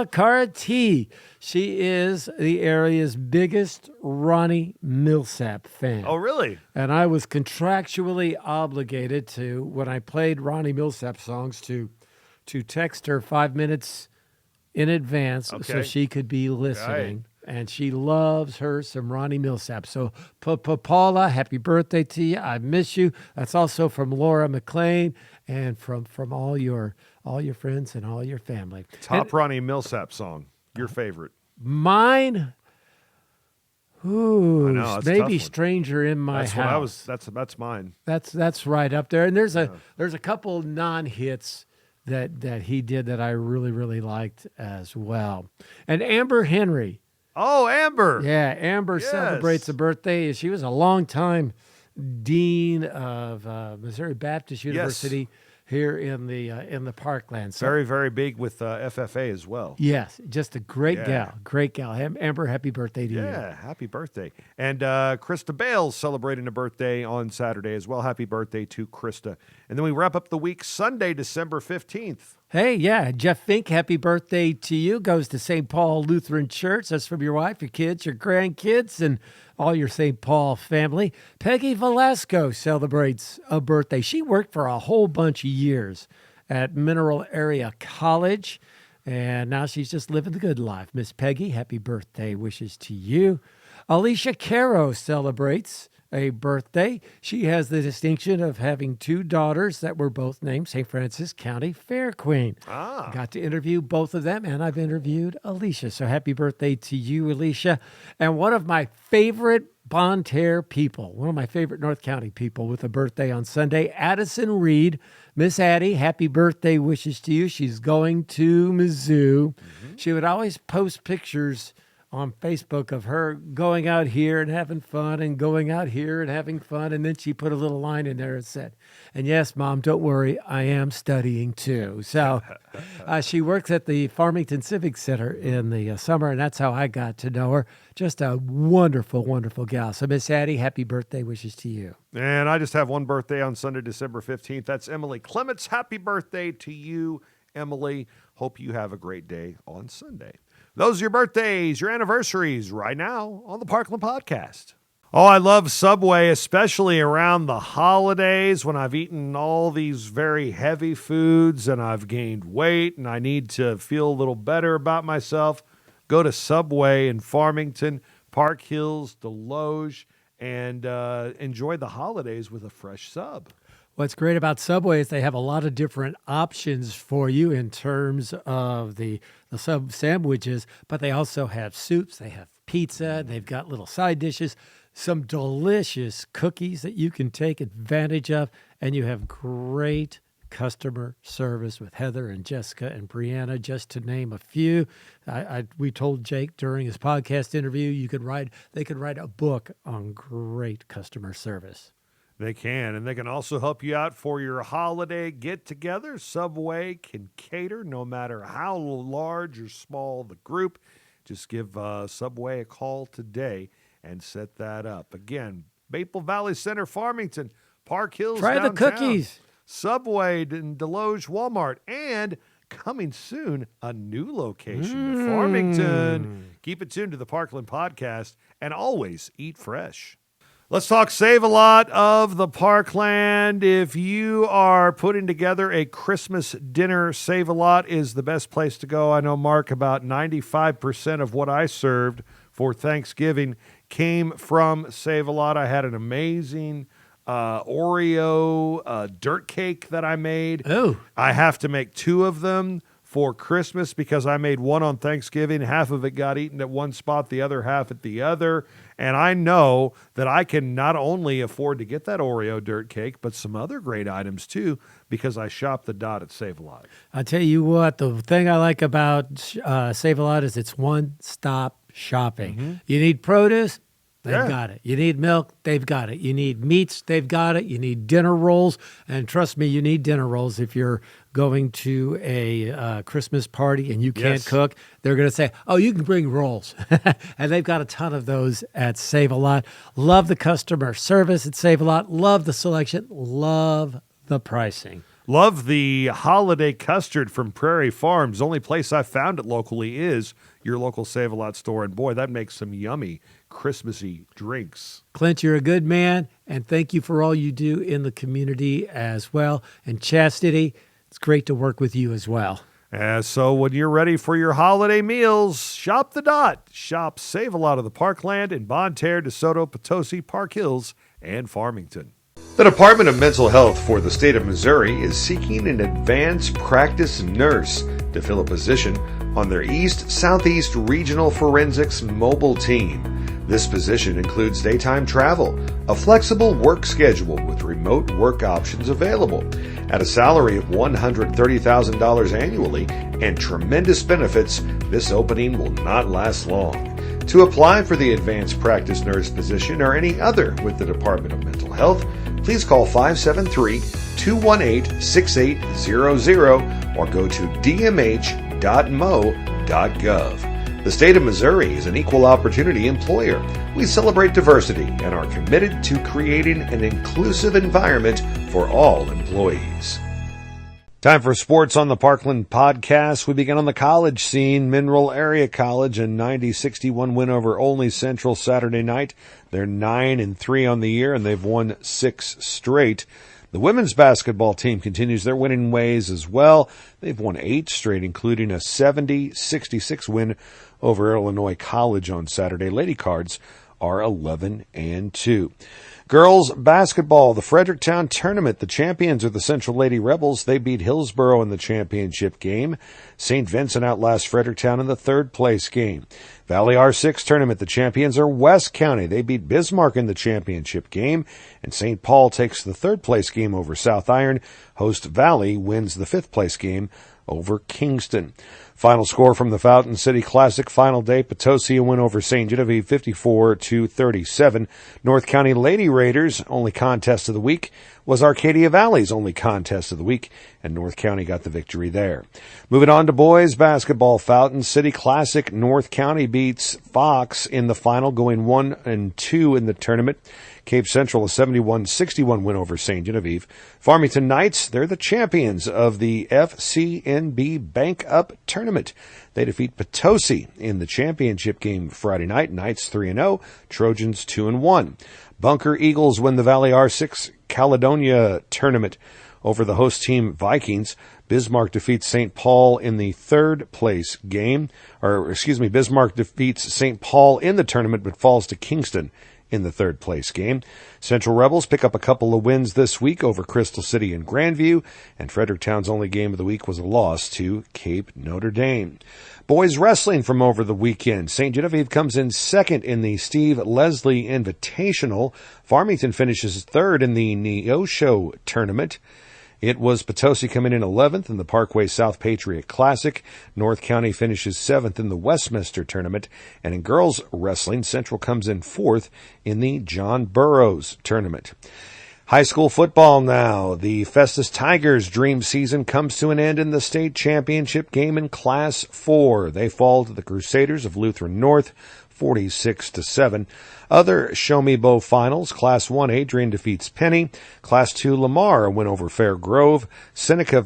Speaker 3: Carty. She is the area's biggest Ronnie Millsap fan.
Speaker 2: Oh, really?
Speaker 3: And I was contractually obligated to, when I played Ronnie Millsap songs, to text her 5 minutes in advance so she could be listening.
Speaker 2: Right.
Speaker 3: And she loves her some Ronnie Millsap. So, Paula, happy birthday to you. I miss you. That's also from Laura McLean and from all your friends and all your family.
Speaker 2: Top Ronnie Millsap song. Your favorite?
Speaker 3: Mine. Ooh,
Speaker 2: I know, that's a
Speaker 3: maybe
Speaker 2: tough one.
Speaker 3: Stranger in My
Speaker 2: That's
Speaker 3: House.
Speaker 2: that's mine.
Speaker 3: That's right up there. And there's a couple non-hits that he did that I really liked as well. And Amber Henry.
Speaker 2: Oh, Amber.
Speaker 3: Yeah, Amber celebrates a birthday. She was a long-time dean of Missouri Baptist University here in the Parkland. So,
Speaker 2: Very, very big with FFA as well.
Speaker 3: yes, just a great gal. Amber, happy birthday to you.
Speaker 2: Yeah, happy birthday. And Krista Bales celebrating a birthday on Saturday as well. Happy birthday to Krista. And then we wrap up the week Sunday, December 15th.
Speaker 3: Hey, yeah, Jeff Fink, happy birthday to you. Goes to St. Paul Lutheran Church. That's from your wife, your kids, your grandkids, and all your St. Paul family. Peggy Velasco celebrates a birthday. She worked for a whole bunch of years at Mineral Area College, and now she's just living the good life. Miss Peggy, happy birthday wishes to you. Alicia Caro celebrates a birthday. She has the distinction of having two daughters that were both named St. Francis County Fair Queen. Got to interview both of them, and I've interviewed Alicia. So happy birthday to you, Alicia. And one of my favorite Bonne Terre people, one of my favorite North County people with a birthday on Sunday, Addison Reed. Miss Addie, happy birthday wishes to you. She's going to Mizzou. She would always post pictures on Facebook of her going out here and having fun and going out here and having fun. And then she put a little line in there and said, and yes, Mom, don't worry, I am studying too. So she works at the Farmington Civic Center in the summer, and that's how I got to know her. Just a wonderful, wonderful gal. So Miss Addie, happy birthday wishes to you.
Speaker 2: And I just have one birthday on Sunday, December 15th. That's Emily Clements. Happy birthday to you, Emily. Hope you have a great day on Sunday. Those are your birthdays, your anniversaries, right now on the Parkland Podcast. Oh, I love Subway, especially around the holidays when I've eaten all these very heavy foods and I've gained weight and I need to feel a little better about myself. Go to Subway in Farmington, Park Hills, Deloge, and enjoy the holidays with a fresh sub.
Speaker 3: What's great about Subway is they have a lot of different options for you in terms of the sub sandwiches, but they also have soups, they have pizza, they've got little side dishes, some delicious cookies that you can take advantage of, and you have great customer service with Heather and Jessica and Brianna, just to name a few. We told Jake during his podcast interview they could write a book on great customer service.
Speaker 2: They can, and they can also help you out for your holiday get-together. Subway can cater no matter how large or small the group. Just give Subway a call today and set that up. Again, Maple Valley Center, Farmington, Park Hills,
Speaker 3: Try
Speaker 2: downtown,
Speaker 3: the cookies.
Speaker 2: Subway in Deloge, Walmart, and coming soon, a new location to Farmington. Keep it tuned to the Parkland Podcast, and always eat fresh. Let's talk Save-A-Lot of the Parkland. If you are putting together a Christmas dinner, Save-A-Lot is the best place to go. I know, Mark, about 95% of what I served for Thanksgiving came from Save-A-Lot. I had an amazing Oreo dirt cake that I made.
Speaker 3: Oh.
Speaker 2: I have to make two of them for Christmas because I made one on Thanksgiving. Half of it got eaten at one spot, the other half at the other. And I know that I can not only afford to get that Oreo dirt cake, but some other great items too, because I shop the dot at Save-A-Lot.
Speaker 3: I'll tell you what, the thing I like about Save-A-Lot is it's one-stop shopping. You need produce, they've got it. You need milk, they've got it. You need meats, they've got it. You need dinner rolls, and trust me, you need dinner rolls if you're going to a Christmas party and you can't cook. They're going to say, oh, you can bring rolls. And they've got a ton of those at Save-A-Lot. Love the customer service at Save-A-Lot. Love the selection. Love the pricing.
Speaker 2: Love the holiday custard from Prairie Farms. Only place I've found it locally is your local Save-A-Lot store. And boy, that makes some yummy Christmassy drinks.
Speaker 3: Clint, you're a good man, and thank you for all you do in the community as well. And Chastity, it's great to work with you as well.
Speaker 2: So when you're ready for your holiday meals, shop the dot. Shop Save-A-Lot of the Parkland in Bonne Terre, DeSoto, Potosi, Park Hills, and Farmington. The Department of Mental Health for the state of Missouri is seeking an advanced practice nurse to fill a position on their East-Southeast Regional Forensics mobile team. This position includes daytime travel, a flexible work schedule with remote work options available, at a salary of $130,000 annually, and tremendous benefits. This opening will not last long. To apply for the advanced practice nurse position or any other with the Department of Mental Health, please call 573-218-6800 or go to dmh.mo.gov. The state of Missouri is an equal opportunity employer. We celebrate diversity and are committed to creating an inclusive environment for all employees. Time for sports on the Parkland podcast. We begin on the college scene. Mineral Area College, a 90-61 win over Olney Central Saturday night. They're 9-3 on the year, and they've won 6 straight. The women's basketball team continues their winning ways as well. They've won 8 straight, including a 70-66 win over Illinois College on Saturday. Lady Cards are 11-2. Girls basketball, the Fredericktown tournament. The champions are the Central Lady Rebels. They beat Hillsborough in the championship game. St. Vincent outlasts Fredericktown in the third place game. Valley R6 tournament. The champions are West County. They beat Bismarck in the championship game. And St. Paul takes the third place game over South Iron. Host Valley wins the fifth place game over Kingston. Final score from the Fountain City Classic final day. Potosi win over St. Genevieve 54-37. North County Lady Raiders only contest of the week was Arcadia Valley's only contest of the week, and North County got the victory there. Moving on to boys basketball. Fountain City Classic. North County beats Fox in the final, going 1-2 in the tournament. Cape Central a 71-61 win over St. Genevieve. Farmington Knights, they're the champions of the FCNB Bank Up tournament. They defeat Potosi in the championship game Friday night. Knights 3-0, Trojans 2-1. Bunker Eagles win the Valley R6 Caledonia tournament over the host team Vikings. Bismarck defeats St. Paul in the third place game. Bismarck defeats St. Paul in the tournament but falls to Kingston in the third place game. Central Rebels pick up a couple of wins this week over Crystal City and Grandview, and Fredericktown's only game of the week was a loss to Cape Notre Dame. Boys wrestling from over the weekend. St. Genevieve comes in second in the Steve Leslie Invitational. Farmington finishes third in the Neosho tournament. It was Potosi coming in 11th in the Parkway South Patriot Classic. North County finishes 7th in the Westminster Tournament. And in girls wrestling, Central comes in 4th in the John Burroughs Tournament. High school football now. The Festus Tigers' dream season comes to an end in the state championship game in Class 4. They fall to the Crusaders of Lutheran North, 46-7. Other Show Me Bo finals. Class 1, Adrian defeats Penny. Class 2, Lamar win over Fair Grove. Seneca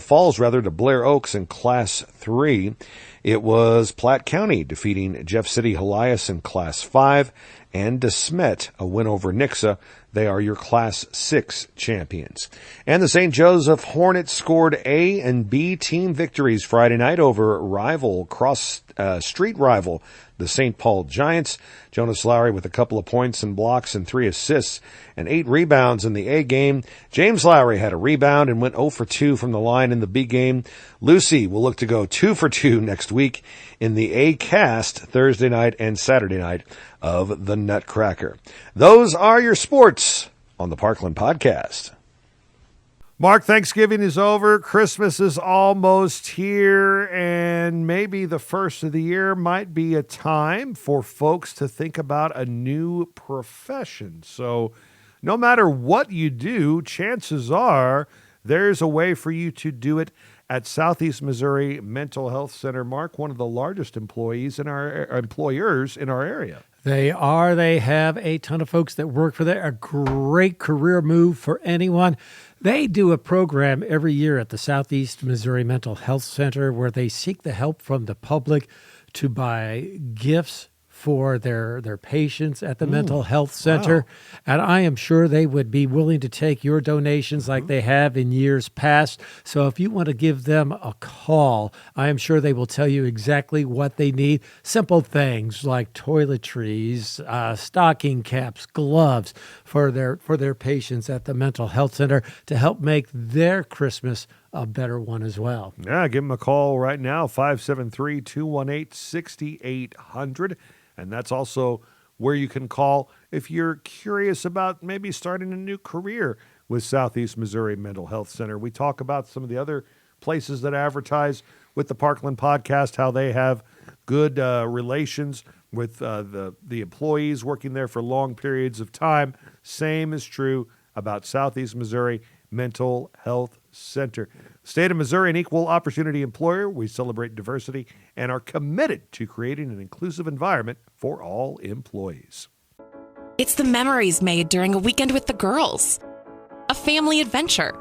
Speaker 2: falls to Blair Oaks in Class 3. It was Platte County defeating Jeff City Helias in Class 5. And DeSmet a win over Nixa. They are your Class 6 champions. And the St. Joseph Hornets scored A and B team victories Friday night over street rival, the St. Paul Giants. Jonas Lowry with a couple of points and blocks and 3 assists and 8 rebounds in the A game. James Lowry had a rebound and went 0 for 2 from the line in the B game. Lucy will look to go 2 for 2 next week in the A cast Thursday night and Saturday night of the Nutcracker. Those are your sports on the Parkland Podcast. Mark, Thanksgiving is over. Christmas is almost here, and maybe the first of the year might be a time for folks to think about a new profession. So no matter what you do, chances are there's a way for you to do it at Southeast Missouri Mental Health Center. Mark, one of the largest employers in our area.
Speaker 3: They are. They have a ton of folks that work for there. A great career move for anyone. They do a program every year at the Southeast Missouri Mental Health Center where they seek the help from the public to buy gifts for their patients at the mental health center. Wow. And I am sure they would be willing to take your donations like they have in years past. So if you want to give them a call, I am sure they will tell you exactly what they need. Simple things like toiletries, stocking caps, gloves for their patients at the mental health center to help make their Christmas a better one as well.
Speaker 2: Yeah, give them a call right now, 573-218-6800. And that's also where you can call if you're curious about maybe starting a new career with Southeast Missouri Mental Health Center. We talk about some of the other places that advertise with the Parkland Podcast, how they have good relations with the employees working there for long periods of time. Same is true about Southeast Missouri Mental Health Center. State of Missouri, an equal opportunity employer. We celebrate diversity and are committed to creating an inclusive environment for all employees.
Speaker 12: It's the memories made during a weekend with the girls, a family adventure,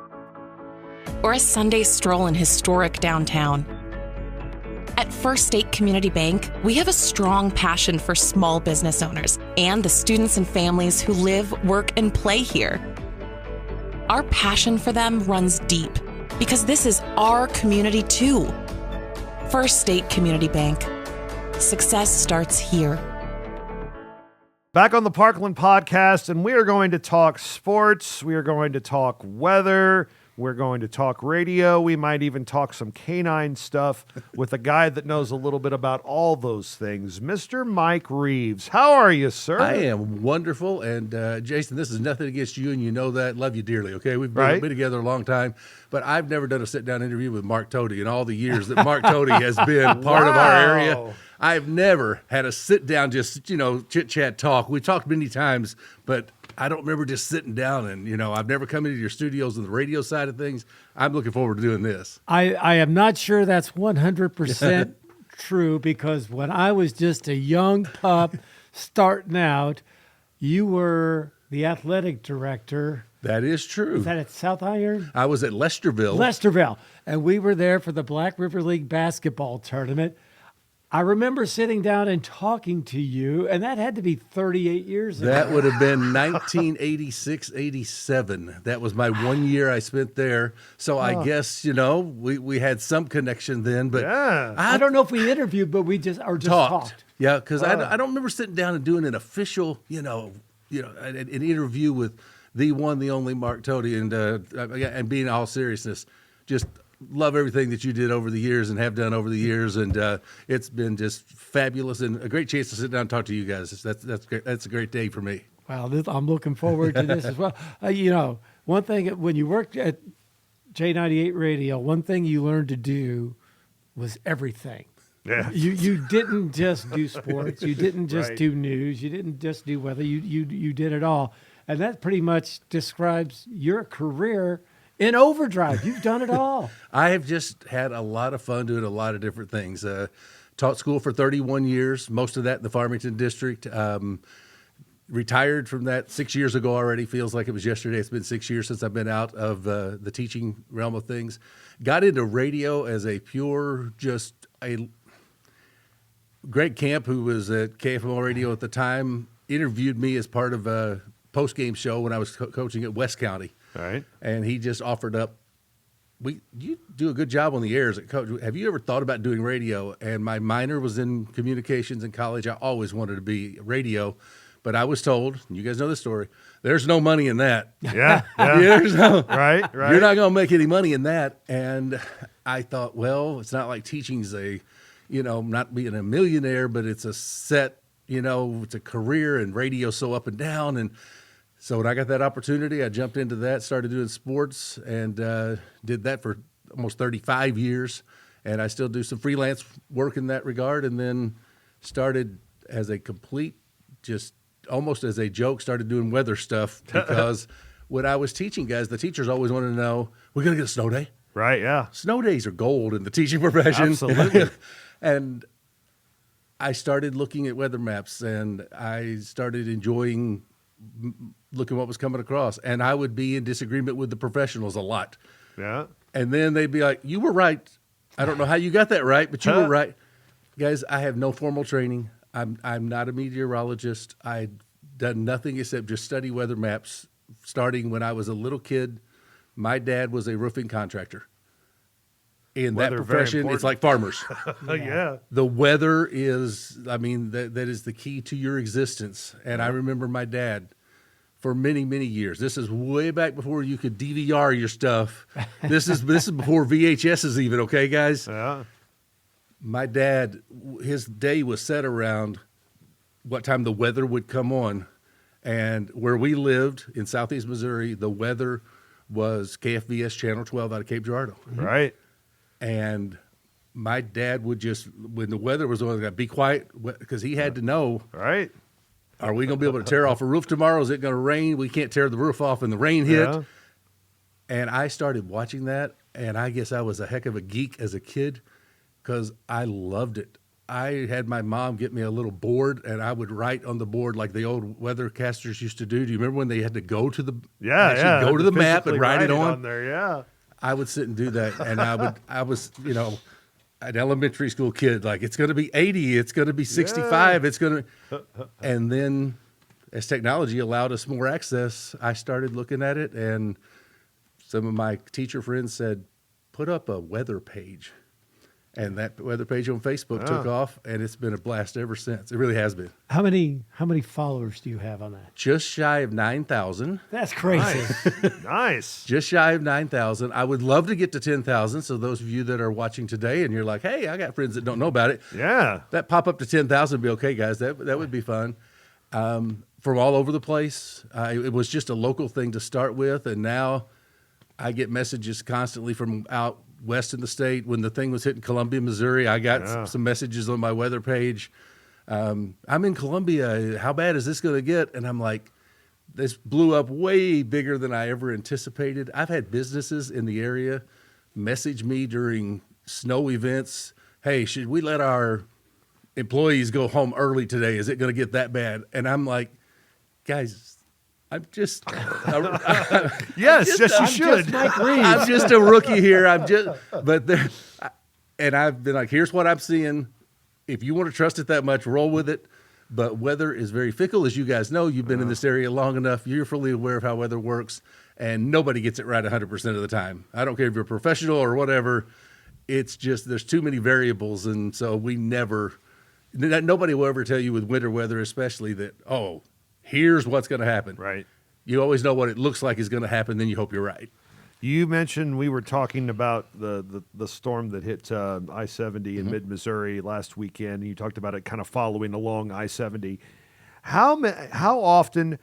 Speaker 12: or a Sunday stroll in historic downtown. At First State Community Bank, we have a strong passion for small business owners and the students and families who live, work, and play here. Our passion for them runs deep because this is our community too. First State Community Bank. Success starts here.
Speaker 2: Back on the Parkland podcast, and we are going to talk sports. We are going to talk weather. We're going to talk radio. We might even talk some canine stuff with a guy that knows a little bit about all those things, Mr. Mike Reeves. How are you, sir?
Speaker 13: I am wonderful. And Jason, this is nothing against you, and you know that. Love you dearly, okay? We've been together a long time, but I've never done a sit-down interview with Mark Totally in all the years that Mark Totally has been part of our area. I've never had a sit-down, just, chit-chat talk. We talked many times, but I don't remember just sitting down and, I've never come into your studios on the radio side of things. I'm looking forward to doing this.
Speaker 3: I am not sure that's 100% true, because when I was just a young pup starting out, you were the athletic director.
Speaker 13: That is true.
Speaker 3: Was that at South Iron?
Speaker 13: I was at Lesterville.
Speaker 3: And we were there for the Black River League basketball tournament. I remember sitting down and talking to you, and that had to be 38 years ago.
Speaker 13: That would have been 1986, 87. That was my 1 year I spent there. So I guess, we had some connection then. But
Speaker 3: I don't know if we interviewed, but we just talked.
Speaker 13: Yeah, because I don't remember sitting down and doing an official, an interview with the one, the only Mark Totally, and being all seriousness, just love everything that you did over the years and have done over the years, and it's been just fabulous and a great chance to sit down and talk to you guys. That's great. That's a great day for me.
Speaker 3: Wow, I'm looking forward to this as well. One thing, when you worked at J98 Radio, one thing you learned to do was everything.
Speaker 2: Yeah.
Speaker 3: You didn't just do sports. You didn't just do news. You didn't just do weather. You did it all, and that pretty much describes your career. In overdrive, you've done it all.
Speaker 13: I have just had a lot of fun doing a lot of different things. Taught school for 31 years, most of that in the Farmington district. Retired from that 6 years ago already. Feels like it was yesterday. It's been 6 years since I've been out of the teaching realm of things. Got into radio as a pure, Greg Camp, who was at KFMO Radio at the time, interviewed me as part of a post-game show when I was coaching at West County.
Speaker 2: All right.
Speaker 13: And he just offered up, you do a good job on the air as a coach. Have you ever thought about doing radio? And my minor was in communications in college. I always wanted to be radio, but I was told, and you guys know the story, there's no money in that.
Speaker 2: Yeah. Right.
Speaker 13: You're not going to make any money in that. And I thought, well, it's not like teaching's not being a millionaire, but it's a set, it's a career, and radio's so up and down. And so when I got that opportunity, I jumped into that, started doing sports, and did that for almost 35 years. And I still do some freelance work in that regard, and then started as a complete, just almost as a joke, started doing weather stuff, because when I was teaching guys, the teachers always wanted to know, we're going to get a snow day?
Speaker 2: Right, yeah.
Speaker 13: Snow days are gold in the teaching profession.
Speaker 2: Absolutely.
Speaker 13: And I started looking at weather maps, and I started enjoying looking what was coming across, and I would be in disagreement with the professionals a lot.
Speaker 2: Yeah.
Speaker 13: And then they'd be like, you were right. I don't know how you got that right, but you were right. Guys, I have no formal training. I'm not a meteorologist. I'd done nothing except just study weather maps starting when I was a little kid. My dad was a roofing contractor. In that profession, it's like farmers.
Speaker 2: Yeah.
Speaker 13: The weather is, that is the key to your existence. And I remember my dad for many, many years. This is way back before you could DVR your stuff. This is before VHSs even, okay, guys?
Speaker 2: Yeah.
Speaker 13: My dad, his day was set around what time the weather would come on. And where we lived in southeast Missouri, the weather was KFVS Channel 12 out of Cape Girardeau.
Speaker 2: Right.
Speaker 13: And my dad would just, when the weather was on, be quiet, because he had to know,
Speaker 2: right,
Speaker 13: are we going to be able to tear off a roof tomorrow? Is it going to rain? We can't tear the roof off and the rain hit.
Speaker 2: Yeah.
Speaker 13: And I started watching that, and I guess I was a heck of a geek as a kid, because I loved it. I had my mom get me a little board, and I would write on the board like the old weathercasters used to do. Do you remember when they had to go to the
Speaker 2: go
Speaker 13: to the map and write it on
Speaker 2: there? Yeah.
Speaker 13: I would sit and do that, and I was, an elementary school kid, like, it's going to be 80, it's going to be 65, it's going to, and then as technology allowed us more access, I started looking at it, and some of my teacher friends said, put up a weather page. And that weather page on Facebook took off, and it's been a blast ever since. It really has been.
Speaker 3: How many followers do you have on that?
Speaker 13: Just shy of 9,000.
Speaker 3: That's crazy.
Speaker 2: Nice.
Speaker 13: Just shy of 9,000. I would love to get to 10,000. So those of you that are watching today and you're like, hey, I got friends that don't know about it.
Speaker 2: Yeah.
Speaker 13: That pop up to 10,000 would be okay, guys. That would be fun. From all over the place. It was just a local thing to start with. And now I get messages constantly from out west in the state. When the thing was hitting Columbia, Missouri, I got some messages on my weather page. I'm in Columbia. How bad is this going to get? And I'm like, this blew up way bigger than I ever anticipated. I've had businesses in the area message me during snow events. Hey, should we let our employees go home early today? Is it going to get that bad? And I'm like, guys, I'm just
Speaker 2: yes, you should.
Speaker 3: Mike Reeves.
Speaker 13: I'm just a rookie here. And I've been like, here's what I'm seeing. If you want to trust it that much, roll with it. But weather is very fickle, as you guys know. You've been in this area long enough. You're fully aware of how weather works, and nobody gets it right 100% of the time. I don't care if you're a professional or whatever. It's just there's too many variables, and so nobody will ever tell you with winter weather, especially that, here's what's going to happen.
Speaker 2: Right.
Speaker 13: You always know what it looks like is going to happen, then you hope you're right.
Speaker 2: You mentioned we were talking about the storm that hit I-70 in mid-Missouri last weekend. You talked about it kind of following along I-70. How often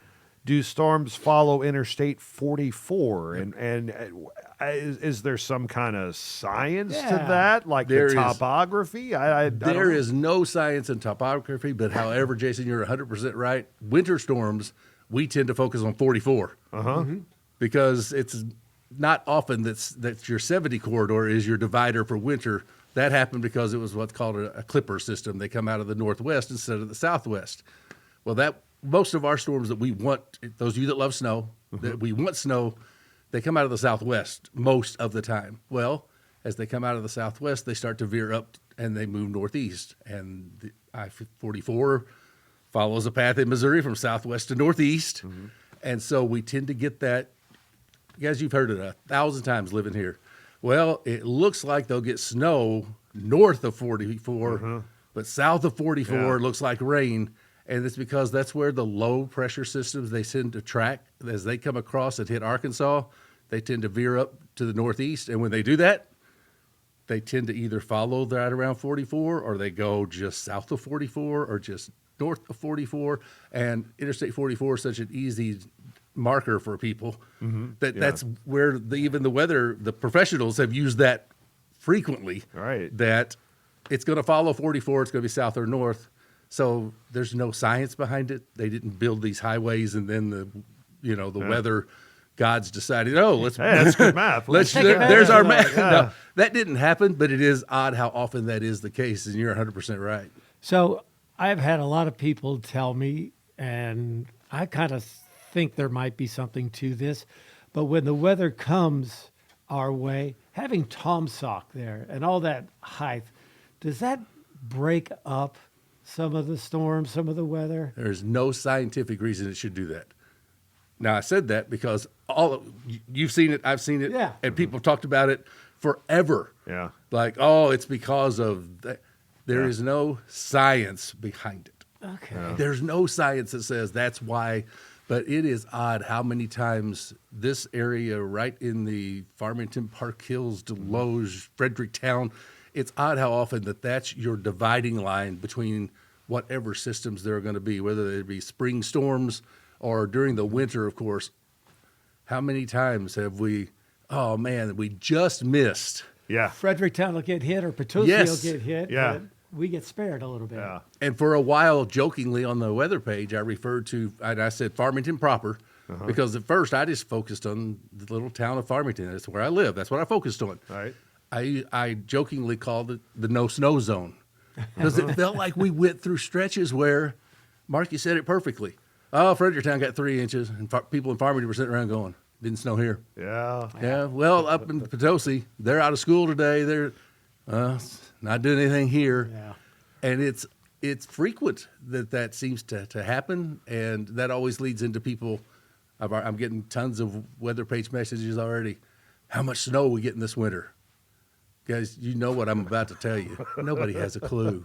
Speaker 2: do storms follow Interstate 44? And is there some kind of science to that, like the topography?
Speaker 13: There is no science in topography, but however, Jason, you're 100% right. Winter storms, we tend to focus on 44 because it's not often that your 70 corridor is your divider for winter. That happened because it was what's called a clipper system. They come out of the northwest instead of the southwest. Well, most of our storms that we want, those of you that love snow, that we want snow, they come out of the southwest most of the time. Well, as they come out of the southwest, they start to veer up and they move northeast. And the I-44 follows a path in Missouri from southwest to northeast. And so we tend to get that. Guys, you've heard it 1,000 times living here. Well, it looks like they'll get snow north of 44, but south of 44 looks like rain. And it's because that's where the low pressure systems they tend to track as they come across and hit Arkansas. They tend to veer up to the northeast. And when they do that, they tend to either follow right around 44 or they go just south of 44 or just north of 44. And Interstate 44 is such an easy marker for people that's where even the weather, the professionals have used that frequently.
Speaker 2: Right.
Speaker 13: That it's going to follow 44. It's going to be south or north. So there's no science behind it. They didn't build these highways and then the weather gods decided,
Speaker 2: that's good math.
Speaker 13: There's our math. No, that didn't happen, but it is odd how often that is the case, and you're 100% right.
Speaker 3: So I've had a lot of people tell me, and I kind of think there might be something to this, but when the weather comes our way, having Tom Sock there and all that height, does that break up some of the storms, some of the weather?
Speaker 13: There's no scientific reason it should do that. Now, I said that because you've seen it, I've seen it, and people have talked about it forever.
Speaker 2: Yeah.
Speaker 13: Like, it's because of that. There is no science behind it.
Speaker 3: Okay.
Speaker 2: Yeah.
Speaker 13: There's no science that says that's why, but it is odd how many times this area right in the Farmington, Park Hills, Deloge, Fredericktown, it's odd how often that's your dividing line between whatever systems there are going to be, whether they be spring storms or during the winter, of course. How many times have we just missed.
Speaker 2: Yeah.
Speaker 3: Fredericktown will get hit or Potosi will get hit.
Speaker 2: Yeah.
Speaker 3: But we get spared a little bit.
Speaker 2: Yeah.
Speaker 13: And for a while, jokingly on the weather page, I referred to, I said Farmington proper, because at first I just focused on the little town of Farmington. That's where I live. That's what I focused on.
Speaker 2: Right.
Speaker 13: I jokingly called it the no snow zone because it felt like we went through stretches where, Mark, you said it perfectly. Fredericktown got 3 inches, and people in Farmington were sitting around going, Didn't snow here.
Speaker 2: Yeah.
Speaker 13: Yeah. Well, up in Potosi, they're out of school today. They're not doing anything here.
Speaker 3: Yeah.
Speaker 13: And it's frequent that seems to happen, and that always leads into people. I'm getting tons of weather page messages already. How much snow are we getting this winter? Guys, you know what I'm about to tell you. Nobody has a clue.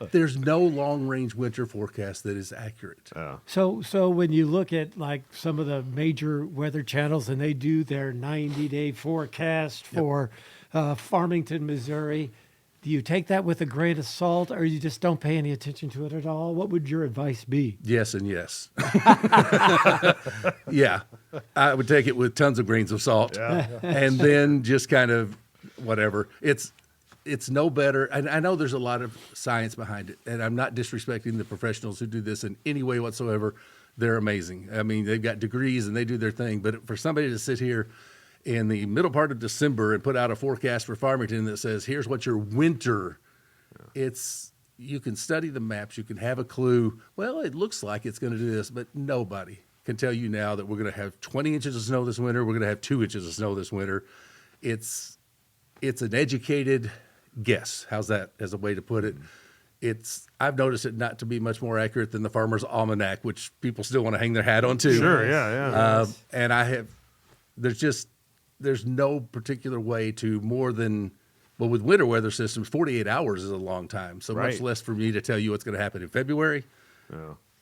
Speaker 13: There's no long-range winter forecast that is accurate.
Speaker 3: So when you look at like some of the major weather channels and they do their 90-day forecast for Farmington, Missouri, do you take that with a grain of salt, or you just don't pay any attention to it at all? What would your advice be?
Speaker 13: Yes and yes. Yeah, I would take it with tons of grains of salt, and then just kind of whatever. It's no better. And I know there's a lot of science behind it, and I'm not disrespecting the professionals who do this in any way whatsoever. They're amazing. I mean, they've got degrees and they do their thing. But for somebody to sit here in the middle part of December and put out a forecast for Farmington that says, here's what your winter, you can study the maps, you can have a clue. Well, it looks like it's going to do this, but nobody can tell you now that we're going to have 20 inches of snow this winter. We're going to have 2 inches of snow this winter. It's an educated guess. How's that as a way to put it? I've noticed it not to be much more accurate than the Farmer's Almanac, which people still want to hang their hat on too.
Speaker 2: Sure, yeah.
Speaker 13: And there's no particular way to more than, well, with winter weather systems, 48 hours is a long time. So much less for me to tell you what's going to happen in February.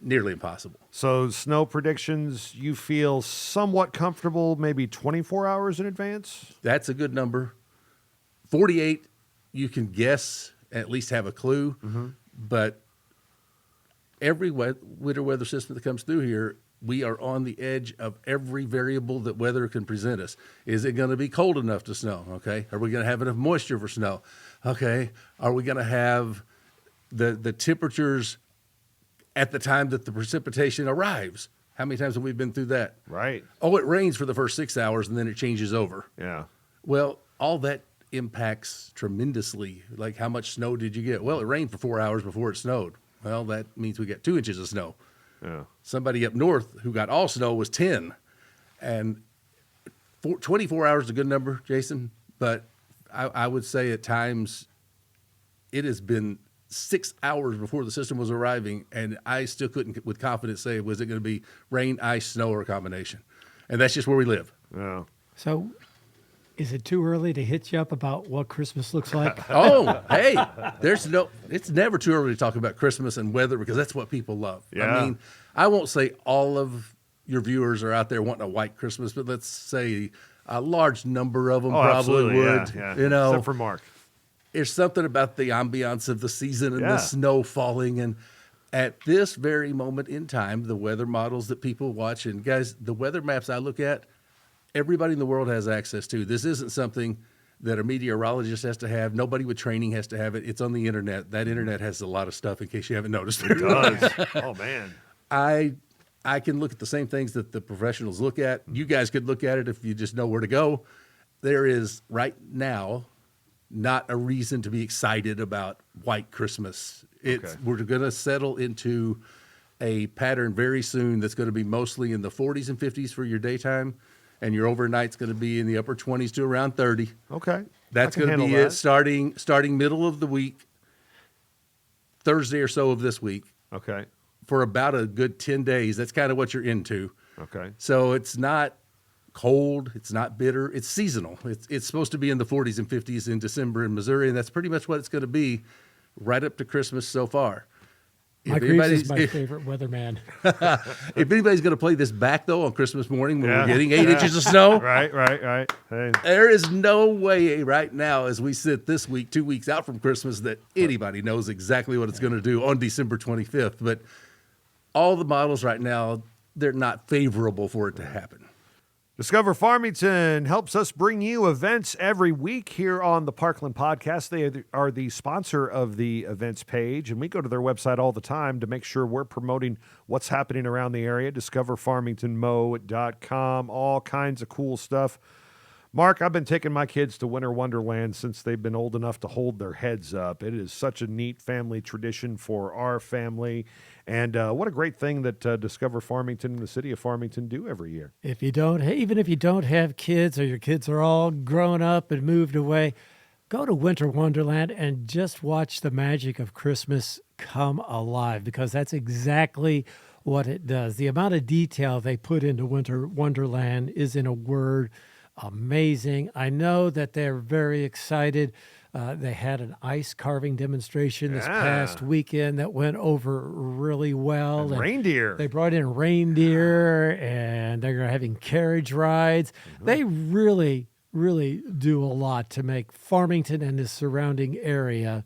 Speaker 13: Nearly impossible.
Speaker 2: So snow predictions, you feel somewhat comfortable maybe 24 hours in advance?
Speaker 13: That's a good number. 48, you can guess, at least have a clue. But every winter weather system that comes through here, we are on the edge of every variable that weather can present us. Is it going to be cold enough to snow? Okay. Are we going to have enough moisture for snow? Okay. Are we going to have the temperatures at the time that the precipitation arrives? How many times have we been through that?
Speaker 2: Right.
Speaker 13: Oh, it rains for the first 6 hours and then it changes over.
Speaker 2: Yeah.
Speaker 13: Well, all that impacts tremendously. Like, how much snow did you get? Well, it rained for 4 hours before it snowed. Well, that means we got 2 inches of snow.
Speaker 2: Yeah.
Speaker 13: Somebody up north who got all snow was 10. And 24 hours is a good number, Jason. But I would say at times it has been 6 hours before the system was arriving, and I still couldn't with confidence say, was it going to be rain, ice, snow, or a combination? And that's just where we live.
Speaker 2: Yeah.
Speaker 3: So is it too early to hit you up about what Christmas looks like?
Speaker 13: Oh, hey, it's never too early to talk about Christmas and weather because that's what people love.
Speaker 2: Yeah.
Speaker 13: I mean, I won't say all of your viewers are out there wanting a white Christmas, but let's say a large number of them probably would.
Speaker 2: Yeah.
Speaker 13: You know,
Speaker 2: except for Mark.
Speaker 13: There's something about the ambiance of the season and the snow falling. And at this very moment in time, the weather models that people watch, and guys, the weather maps I look at, everybody in the world has access to. This isn't something that a meteorologist has to have. Nobody with training has to have it. It's on the internet. That internet has a lot of stuff in case you haven't noticed.
Speaker 2: It does. Oh, man.
Speaker 13: I can look at the same things that the professionals look at. You guys could look at it if you just know where to go. There is right now not a reason to be excited about white Christmas. We're going to settle into a pattern very soon that's going to be mostly in the 40s and 50s for your daytime, and your overnight's going to be in the upper 20s to around 30.
Speaker 2: Okay.
Speaker 13: That's going to be it starting middle of the week, Thursday or so of this week.
Speaker 2: Okay.
Speaker 13: For about a good 10 days. That's kind of what you're into.
Speaker 2: Okay.
Speaker 13: So it's not cold. It's not bitter. It's seasonal. It's supposed to be in the 40s and 50s in December in Missouri, and that's pretty much what it's going to be right up to Christmas so far.
Speaker 3: Mike Reeves is my favorite weatherman.
Speaker 13: If anybody's going to play this back, though, on Christmas morning when we're getting 8 inches of snow.
Speaker 2: Right. Hey.
Speaker 13: There is no way right now as we sit this week, 2 weeks out from Christmas, that anybody knows exactly what it's going to do on December 25th. But all the models right now, they're not favorable for it to happen.
Speaker 2: Discover Farmington helps us bring you events every week here on the Parkland Podcast. They are the sponsor of the events page, and we go to their website all the time to make sure we're promoting what's happening around the area. DiscoverFarmingtonMo.gov, all kinds of cool stuff. Mark, I've been taking my kids to Winter Wonderland since they've been old enough to hold their heads up. It is such a neat family tradition for our family. And what a great thing that Discover Farmington and the city of Farmington do every year.
Speaker 3: If you don't, even if you don't have kids or your kids are all grown up and moved away, go to Winter Wonderland and just watch the magic of Christmas come alive, because that's exactly what it does. The amount of detail they put into Winter Wonderland is, in a word, amazing. I know that they're very excited. They had an ice carving demonstration this past weekend that went over really well.
Speaker 2: And reindeer.
Speaker 3: They brought in reindeer, and they're having carriage rides. They really do a lot to make Farmington and the surrounding area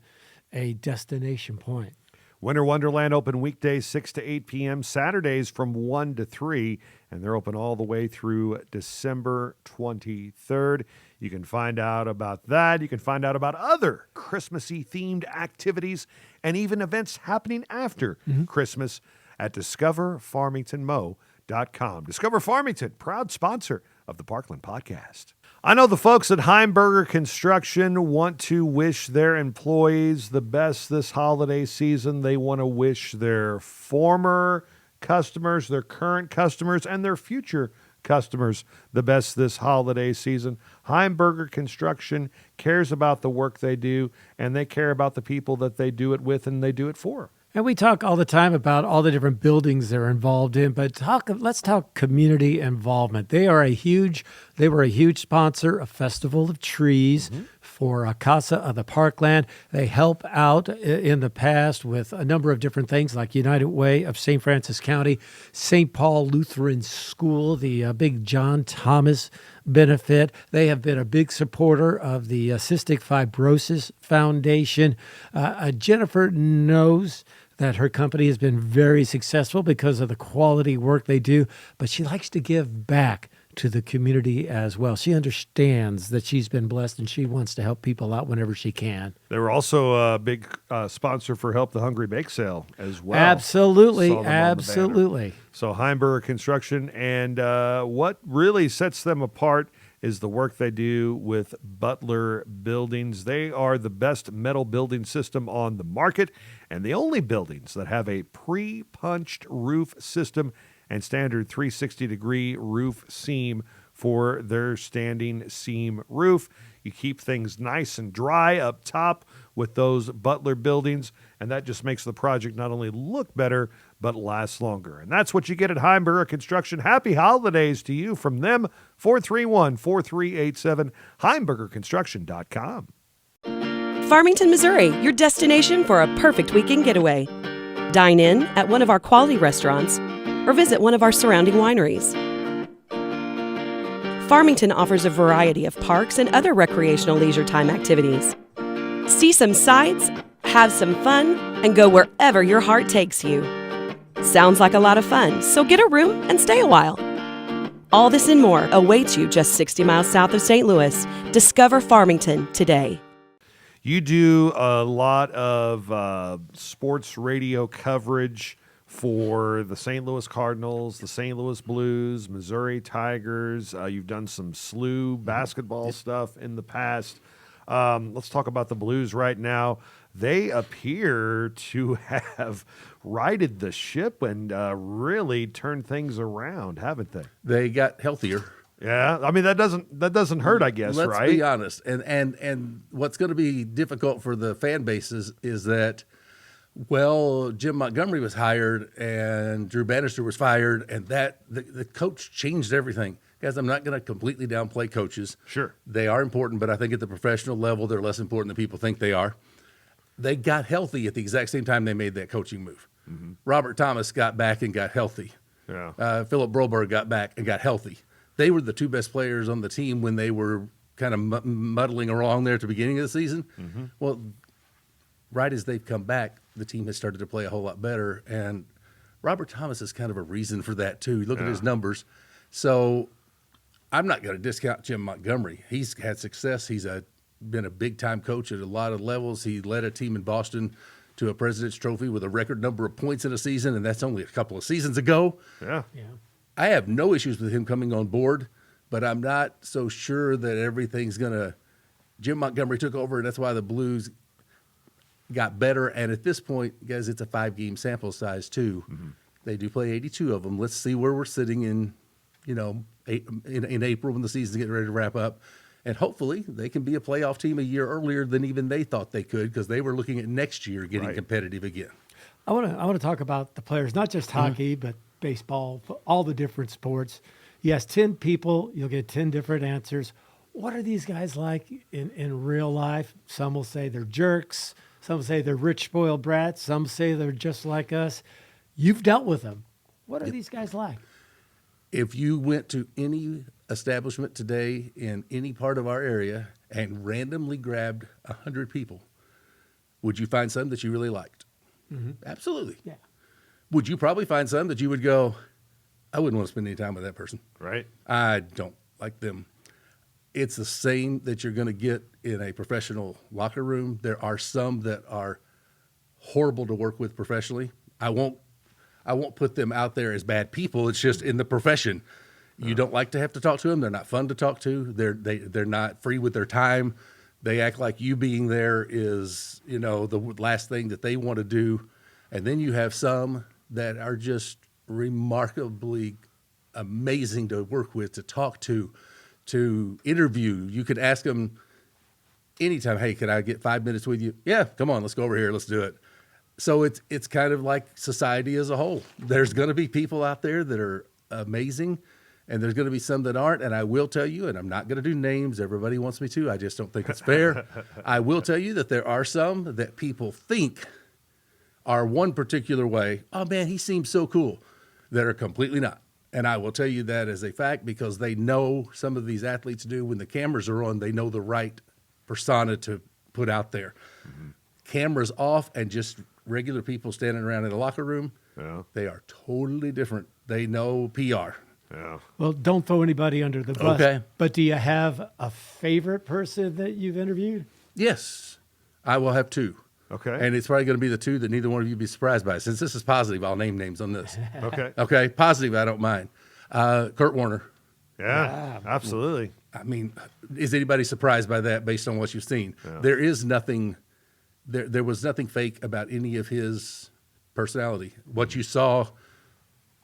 Speaker 3: a destination point.
Speaker 2: Winter Wonderland open weekdays 6 to 8 p.m., Saturdays from 1 to 3, and they're open all the way through December 23rd. You can find out about that. You can find out about other Christmassy themed activities and even events happening after Christmas at discoverfarmingtonmo.com. Discover Farmington, proud sponsor of the Parkland Podcast. I know the folks at Heimberger Construction want to wish their employees the best this holiday season. They want to wish their former customers, their current customers, and their future customers the best this holiday season. Heimberger Construction cares about the work they do, and they care about the people that they do it with and they do it for.
Speaker 3: And we talk all the time about all the different buildings they're involved in, but let's talk community involvement. They were a huge sponsor of Festival of Trees for Casa of the Parkland. They help out in the past with a number of different things, like United Way of St. Francis County, St. Paul Lutheran School, the big John Thomas benefit. They have been a big supporter of the Cystic Fibrosis Foundation. Jennifer knows that her company has been very successful because of the quality work they do, but she likes to give back to the community as well. She understands that she's been blessed, and she wants to help people out whenever she can.
Speaker 2: They were also a big sponsor for Help the Hungry Bake Sale as well.
Speaker 3: Absolutely. So Heimberger Construction, and what really sets them apart is the work they do with Butler Buildings. They are the best metal building system on the market, and the only buildings that have a pre-punched roof system and standard 360-degree roof seam for their standing seam roof. You keep things nice and dry up top with those Butler Buildings, and that just makes the project not only look better, but last longer. And that's what you get at Heimberger Construction. Happy holidays to you from them. 431-4387, HeimbergerConstruction.com.
Speaker 10: Farmington, Missouri, your destination for a perfect weekend getaway. Dine in at one of our quality restaurants or visit one of our surrounding wineries. Farmington offers a variety of parks and other recreational leisure time activities. See some sights, have some fun, and go wherever your heart takes you. Sounds like a lot of fun, so get a room and stay a while. All this and more awaits you just 60 miles south of St. Louis. Discover Farmington today.
Speaker 2: You do a lot of sports radio coverage for the St. Louis Cardinals, the St. Louis Blues, Missouri Tigers. You've done some SLU basketball stuff in the past. Let's talk about the Blues right now. They appear to have righted the ship and really turned things around, haven't they?
Speaker 13: They got healthier.
Speaker 2: Yeah, I mean that doesn't hurt, I guess,
Speaker 13: Let's
Speaker 2: right?
Speaker 13: be honest. And what's going to be difficult for the fan bases is that, well, Jim Montgomery was hired and Drew Bannister was fired, and that the coach changed everything. Guys, I'm not going to completely downplay coaches.
Speaker 2: Sure,
Speaker 13: they are important, but I think at the professional level, they're less important than people think they are. They got healthy at the exact same time they made that coaching move. Mm-hmm. Robert Thomas got back and got healthy.
Speaker 2: Yeah.
Speaker 13: Philip Broberg got back and got healthy. They were the two best players on the team when they were kind of muddling along there at the beginning of the season. Mm-hmm. Well, right as they've come back, the team has started to play a whole lot better. And Robert Thomas is kind of a reason for that, too. You look at his numbers. So I'm not going to discount Jim Montgomery. He's had success. He's been a big-time coach at a lot of levels. He led a team in Boston to a President's Trophy with a record number of points in a season, and that's only a couple of seasons ago.
Speaker 2: Yeah.
Speaker 13: I have no issues with him coming on board, but I'm not so sure that everything's going to. Jim Montgomery took over, and that's why the Blues got better. And at this point, guys, it's a 5-game sample size too. They do play 82 of them. Let's see where we're sitting in, in April when the season's getting ready to wrap up. And hopefully they can be a playoff team a year earlier than even they thought they could, because they were looking at next year getting competitive again.
Speaker 3: I want to talk about the players, not just hockey, but baseball, all the different sports. Yes, 10 people, you'll get 10 different answers. What are these guys like in real life? Some will say they're jerks. Some say they're rich, spoiled brats. Some say they're just like us. You've dealt with them. What are these guys like?
Speaker 13: If you went to any establishment today in any part of our area and randomly grabbed 100 people, would you find some that you really liked? Absolutely.
Speaker 3: Yeah.
Speaker 13: Would you probably find some that you would go, I wouldn't want to spend any time with that person.
Speaker 2: Right.
Speaker 13: I don't like them. It's the same that you're going to get in a professional locker room. There are some that are horrible to work with professionally. I won't put them out there as bad people. It's just in the profession. You don't like to have to talk to them. They're not fun to talk to. They're not free with their time. They act like you being there is, the last thing that they want to do. And then you have some that are just remarkably amazing to work with, to talk to interview. You could ask them anytime, hey, can I get 5 minutes with you? Yeah, come on, let's go over here. Let's do it. So it's kind of like society as a whole. There's going to be people out there that are amazing, and there's going to be some that aren't. And I will tell you, and I'm not going to do names. Everybody wants me to. I just don't think it's fair. I will tell you that there are some that people think are one particular way. Oh, man, he seems so cool. That are completely not. And I will tell you that as a fact, because they know, some of these athletes do, when the cameras are on, they know the right persona to put out there. Cameras off and just regular people standing around in the locker room, they are totally different. They know PR.
Speaker 2: Yeah.
Speaker 3: Well, don't throw anybody under the bus.
Speaker 13: Okay.
Speaker 3: But do you have a favorite person that you've interviewed?
Speaker 13: Yes, I will have two.
Speaker 2: Okay.
Speaker 13: And it's probably going to be the two that neither one of you be surprised by. Since this is positive, I'll name names on this.
Speaker 2: Okay.
Speaker 13: Okay, positive, I don't mind. Kurt Warner.
Speaker 2: Yeah, absolutely.
Speaker 13: I mean, is anybody surprised by that based on what you've seen?
Speaker 2: Yeah.
Speaker 13: There is nothing, there was nothing fake about any of his personality. What you saw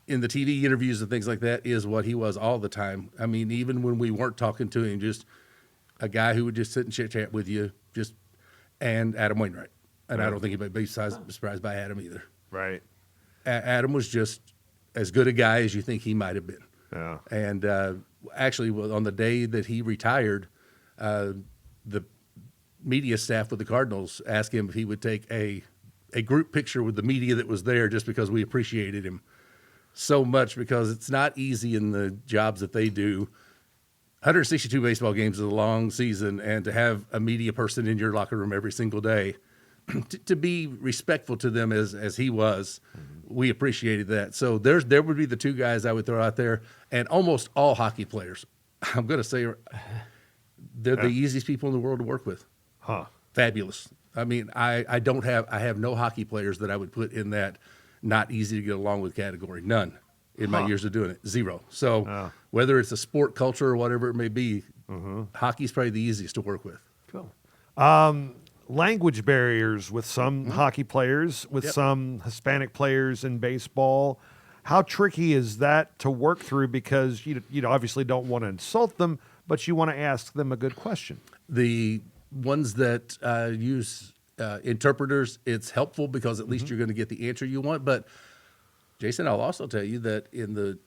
Speaker 13: in the TV interviews and things like that is what he was all the time. I mean, even when we weren't talking to him, just a guy who would just sit and chit-chat with you, and Adam Wainwright. And I don't think anybody be surprised by Adam either.
Speaker 2: Right.
Speaker 13: Adam was just as good a guy as you think he might have been.
Speaker 2: Yeah.
Speaker 13: And actually, on the day that he retired, the media staff with the Cardinals asked him if he would take a group picture with the media that was there, just because we appreciated him so much, because it's not easy in the jobs that they do. 162 baseball games is a long season, and to have a media person in your locker room every single day, to be respectful to them as he was, we appreciated that. So there would be the two guys I would throw out there, and almost all hockey players, I'm going to say, they're the easiest people in the world to work with.
Speaker 2: Huh.
Speaker 13: Fabulous. I mean, I have no hockey players that I would put in that not easy to get along with category. None in my years of doing it. Zero. So whether it's a sport culture or whatever it may be, hockey's probably the easiest to work with.
Speaker 2: Cool. Language barriers with some hockey players, with some Hispanic players in baseball. How tricky is that to work through? Because you obviously don't want to insult them, but you want to ask them a good question.
Speaker 13: The ones that use interpreters, it's helpful because at least you're going to get the answer you want. But Jason, I'll also tell you that in the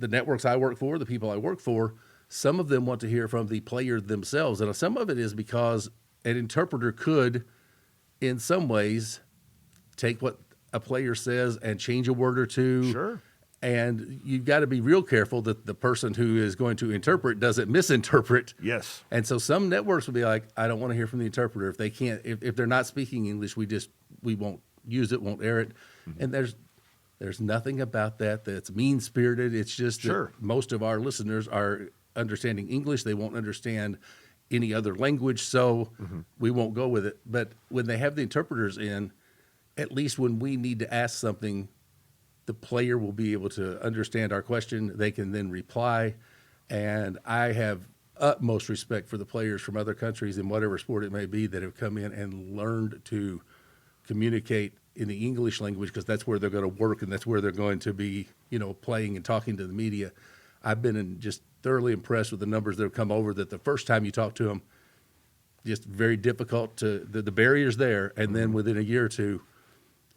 Speaker 13: networks I work for, the people I work for, some of them want to hear from the player themselves. And some of it is because an interpreter could, in some ways, take what a player says and change a word or two.
Speaker 2: Sure.
Speaker 13: And you've got to be real careful that the person who is going to interpret doesn't misinterpret.
Speaker 2: Yes.
Speaker 13: And so some networks will be like, I don't want to hear from the interpreter. If they can't, if they're not speaking English, we won't use it, won't air it. And there's nothing about that that's mean-spirited. It's just that most of our listeners are understanding English. They won't understand any other language, so we won't go with it. But when they have the interpreters in, at least when we need to ask something, the player will be able to understand our question. They can then reply. And I have utmost respect for the players from other countries in whatever sport it may be that have come in and learned to communicate in the English language, because that's where they're going to work and that's where they're going to be, playing and talking to the media. I've been just thoroughly impressed with the numbers that have come over, that the first time you talk to them, just very difficult the barrier's there. And then within a year or two,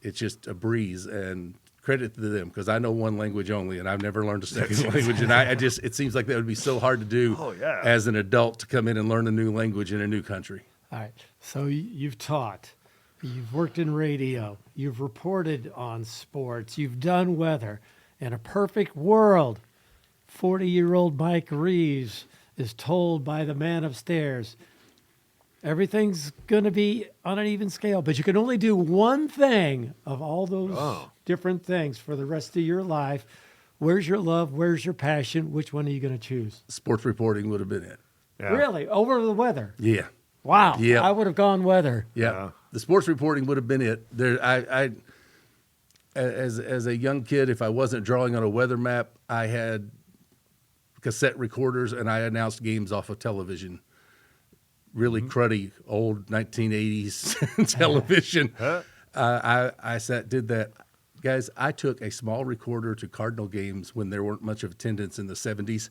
Speaker 13: it's just a breeze, and credit to them, because I know one language only and I've never learned a second language. And it seems like that would be so hard to do as an adult, to come in and learn a new language in a new country.
Speaker 3: All right. So you've taught, you've worked in radio, you've reported on sports, you've done weather. In a perfect world, 40-year-old Mike Reeves is told by the man upstairs, everything's going to be on an even scale, but you can only do one thing of all those different things for the rest of your life. Where's your love? Where's your passion? Which one are you going to choose?
Speaker 13: Sports reporting would have been it.
Speaker 2: Yeah.
Speaker 3: Really? Over the weather?
Speaker 13: Yeah.
Speaker 3: Wow.
Speaker 13: Yeah.
Speaker 3: I would have gone weather.
Speaker 13: Yeah. The sports reporting would have been it. As a young kid, if I wasn't drawing on a weather map, I had cassette recorders and I announced games off of television. Really cruddy old 1980s television. I did that. Guys, I took a small recorder to Cardinal games when there weren't much of attendance in the 70s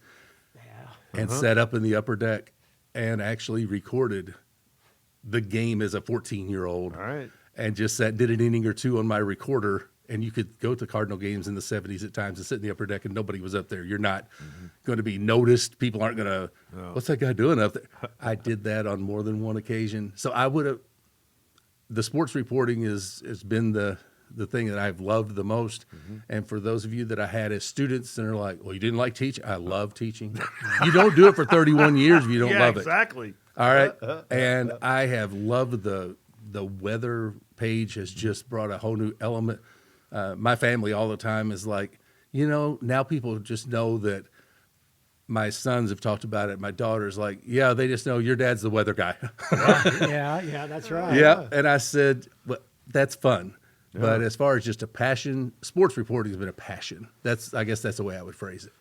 Speaker 13: and sat up in the upper deck and actually recorded the game as a 14-year-old.
Speaker 2: All right.
Speaker 13: And just did an inning or two on my recorder. And you could go to Cardinal games in the 70s at times and sit in the upper deck and nobody was up there. You're not going to be noticed. People aren't going to, what's that guy doing up there? I did that on more than one occasion. So I would have, the sports reporting has been the thing that I've loved the most. And for those of you that I had as students and are like, well, you didn't like teaching? I love teaching. You don't do it for 31 years if you don't love it.
Speaker 2: Exactly.
Speaker 13: All right. And I have loved the weather page has just brought a whole new element. My family all the time is like, now people just know that my sons have talked about it. My daughter's like, yeah, they just know your dad's the weather guy.
Speaker 3: Yeah, that's right.
Speaker 13: Yeah. And I said, well, that's fun. Yeah. But as far as just a passion, sports reporting has been a passion. I guess that's the way I would phrase it.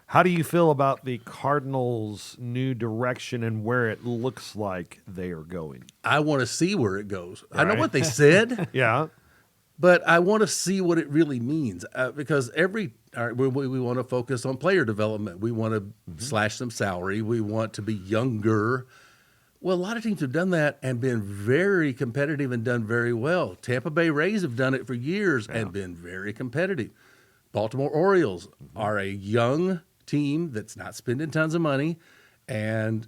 Speaker 2: How do you feel about the Cardinals' new direction and where it looks like they are going?
Speaker 13: I want to see where it goes. Right. I know what they said.
Speaker 2: Yeah.
Speaker 13: But I want to see what it really means, because we want to focus on player development. We want to slash some salary. We want to be younger. Well, a lot of teams have done that and been very competitive and done very well. Tampa Bay Rays have done it for years and been very competitive. Baltimore Orioles are a young team that's not spending tons of money, and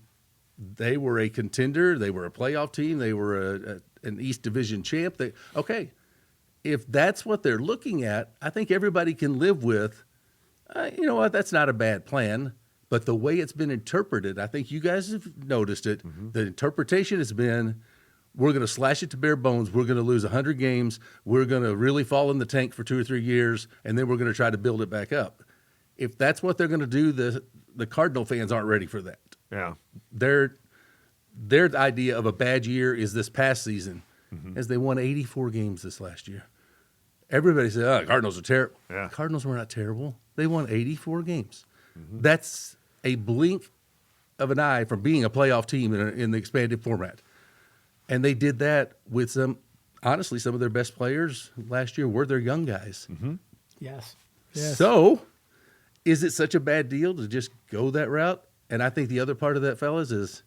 Speaker 13: they were a contender. They were a playoff team. They were an East Division champ. If that's what they're looking at, I think everybody can live with, you know what, that's not a bad plan. But the way it's been interpreted, I think you guys have noticed it. The interpretation has been, we're going to slash it to bare bones. We're going to lose 100 games. We're going to really fall in the tank for 2 or 3 years, and then we're going to try to build it back up. If that's what they're going to do, the Cardinal fans aren't ready for that.
Speaker 2: Yeah.
Speaker 13: Their idea of a bad year is this past season, as they won 84 games this last year. Everybody said, Cardinals are terrible.
Speaker 2: Yeah.
Speaker 13: Cardinals were not terrible. They won 84 games. That's a blink of an eye from being a playoff team in the expanded format. And they did that with some of their best players last year were their young guys.
Speaker 3: Yes.
Speaker 13: So is it such a bad deal to just go that route? And I think the other part of that, fellas, is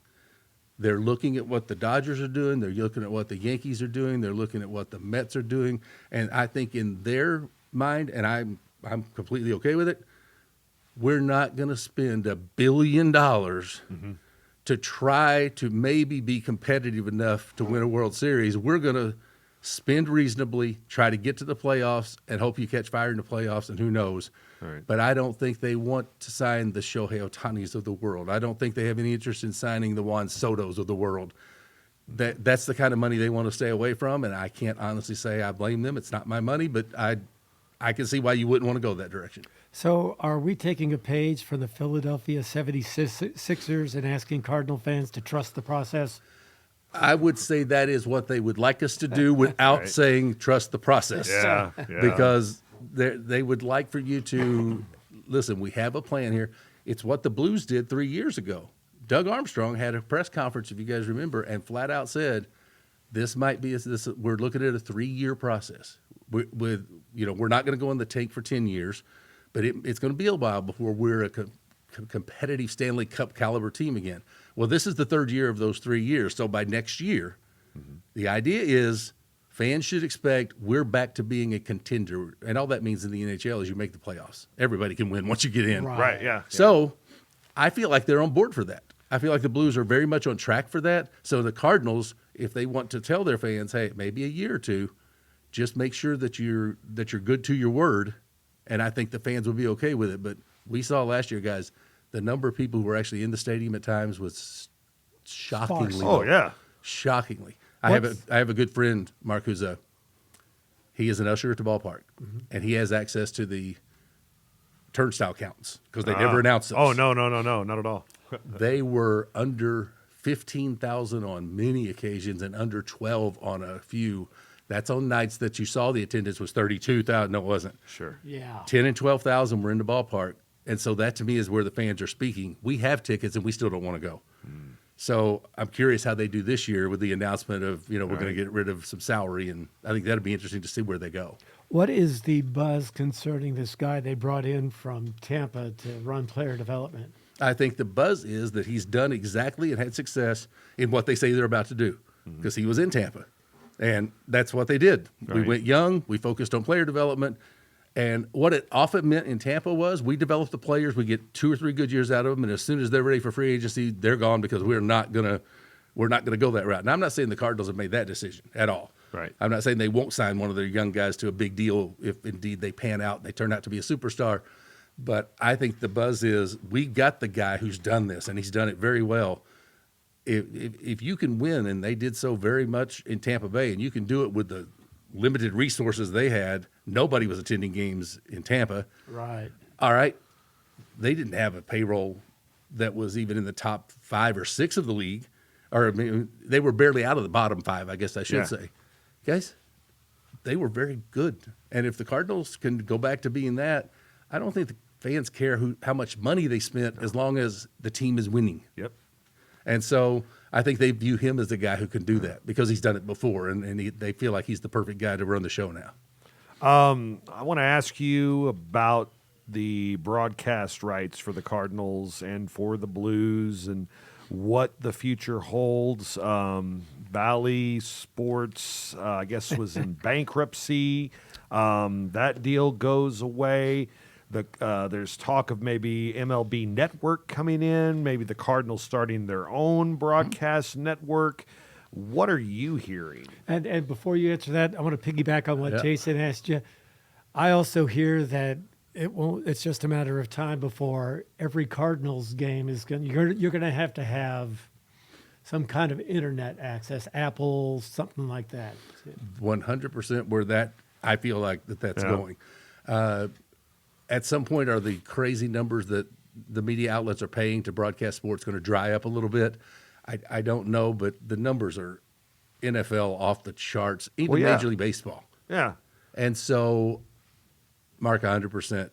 Speaker 13: they're looking at what the Dodgers are doing. They're looking at what the Yankees are doing. They're looking at what the Mets are doing. And I think in their mind, and I'm completely okay with it, we're not going to spend $1 billion to try to maybe be competitive enough to win a World Series. We're going to spend reasonably, try to get to the playoffs, and hope you catch fire in the playoffs, and who knows.
Speaker 2: Right.
Speaker 13: But I don't think they want to sign the Shohei Ohtanis of the world. I don't think they have any interest in signing the Juan Sotos of the world. That's the kind of money they want to stay away from, and I can't honestly say I blame them. It's not my money, but I can see why you wouldn't want to go that direction.
Speaker 3: So are we taking a page from the Philadelphia 76ers and asking Cardinal fans to trust the process?
Speaker 13: I would say that is what they would like us to do without saying trust the process.
Speaker 2: Yeah.
Speaker 13: Because they would like for you to, listen, we have a plan here. It's what the Blues did 3 years ago. Doug Armstrong had a press conference, if you guys remember, and flat out said, this might be this. We're looking at a 3-year process. We're not going to go in the tank for 10 years, but it's going to be a while before we're a competitive Stanley Cup caliber team again. Well, this is the 3rd year of those 3 years. So by next year, the idea is fans should expect we're back to being a contender. And all that means in the NHL is you make the playoffs. Everybody can win once you get in.
Speaker 2: Right, yeah.
Speaker 13: So I feel like they're on board for that. I feel like the Blues are very much on track for that. So the Cardinals, if they want to tell their fans, hey, maybe a year or two, just make sure that you're good to your word. And I think the fans will be okay with it. But we saw last year, guys, the number of people who were actually in the stadium at times was shockingly low.
Speaker 2: Oh, yeah.
Speaker 13: Shockingly. I have a good friend, Mark, he is an usher at the ballpark, and he has access to the turnstile counts because they never announced those.
Speaker 2: Oh, no, not at all.
Speaker 13: They were under 15,000 on many occasions and under 12 on a few. That's on nights that you saw the attendance was 32,000. No, it wasn't.
Speaker 2: Sure.
Speaker 3: Yeah.
Speaker 13: 10 and 12,000 were in the ballpark. And so that to me is where the fans are speaking. We have tickets and we still don't want to go. So I'm curious how they do this year with the announcement of, we're going to get rid of some salary. And I think that'll be interesting to see where they go.
Speaker 3: What is the buzz concerning this guy they brought in from Tampa to run player development?
Speaker 13: I think the buzz is that he's done exactly and had success in what they say they're about to do because he was in Tampa. And that's what they did.
Speaker 2: Right.
Speaker 13: We went young. We focused on player development. And what it often meant in Tampa was we develop the players. We get 2 or 3 good years out of them. And as soon as they're ready for free agency, they're gone because we're not gonna go that route. Now, I'm not saying the Cardinals have made that decision at all.
Speaker 2: Right.
Speaker 13: I'm not saying they won't sign one of their young guys to a big deal if indeed they pan out and they turn out to be a superstar. But I think the buzz is we got the guy who's done this, and he's done it very well. If you can win, and they did so very much in Tampa Bay, and you can do it with the limited resources they had, nobody was attending games in Tampa.
Speaker 3: Right.
Speaker 13: All right. They didn't have a payroll that was even in the top 5 or 6 of the league. Or I mean, they were barely out of the bottom 5, I guess I should say. Guys, they were very good. And if the Cardinals can go back to being that, I don't think the fans care how much money they spent as long as the team is winning.
Speaker 2: Yep.
Speaker 13: And so I think they view him as the guy who can do that because he's done it before, and they feel like he's the perfect guy to run the show now.
Speaker 2: I want to ask you about the broadcast rights for the Cardinals and for the Blues and what the future holds. Bally Sports, I guess, was in bankruptcy. That deal goes away. There's talk of maybe MLB Network coming in, maybe the Cardinals starting their own broadcast network. What are you hearing?
Speaker 3: And before you answer that, I want to piggyback on what Jason asked you. I also hear that it's just a matter of time before every Cardinals game is you're going to have some kind of internet access, Apple, something like that.
Speaker 13: 100% where that I feel like that's going. At some point, are the crazy numbers that the media outlets are paying to broadcast sports going to dry up a little bit? I don't know, but the numbers are NFL off the charts, even Major League Baseball.
Speaker 2: Yeah.
Speaker 13: And so, Mark, 100%.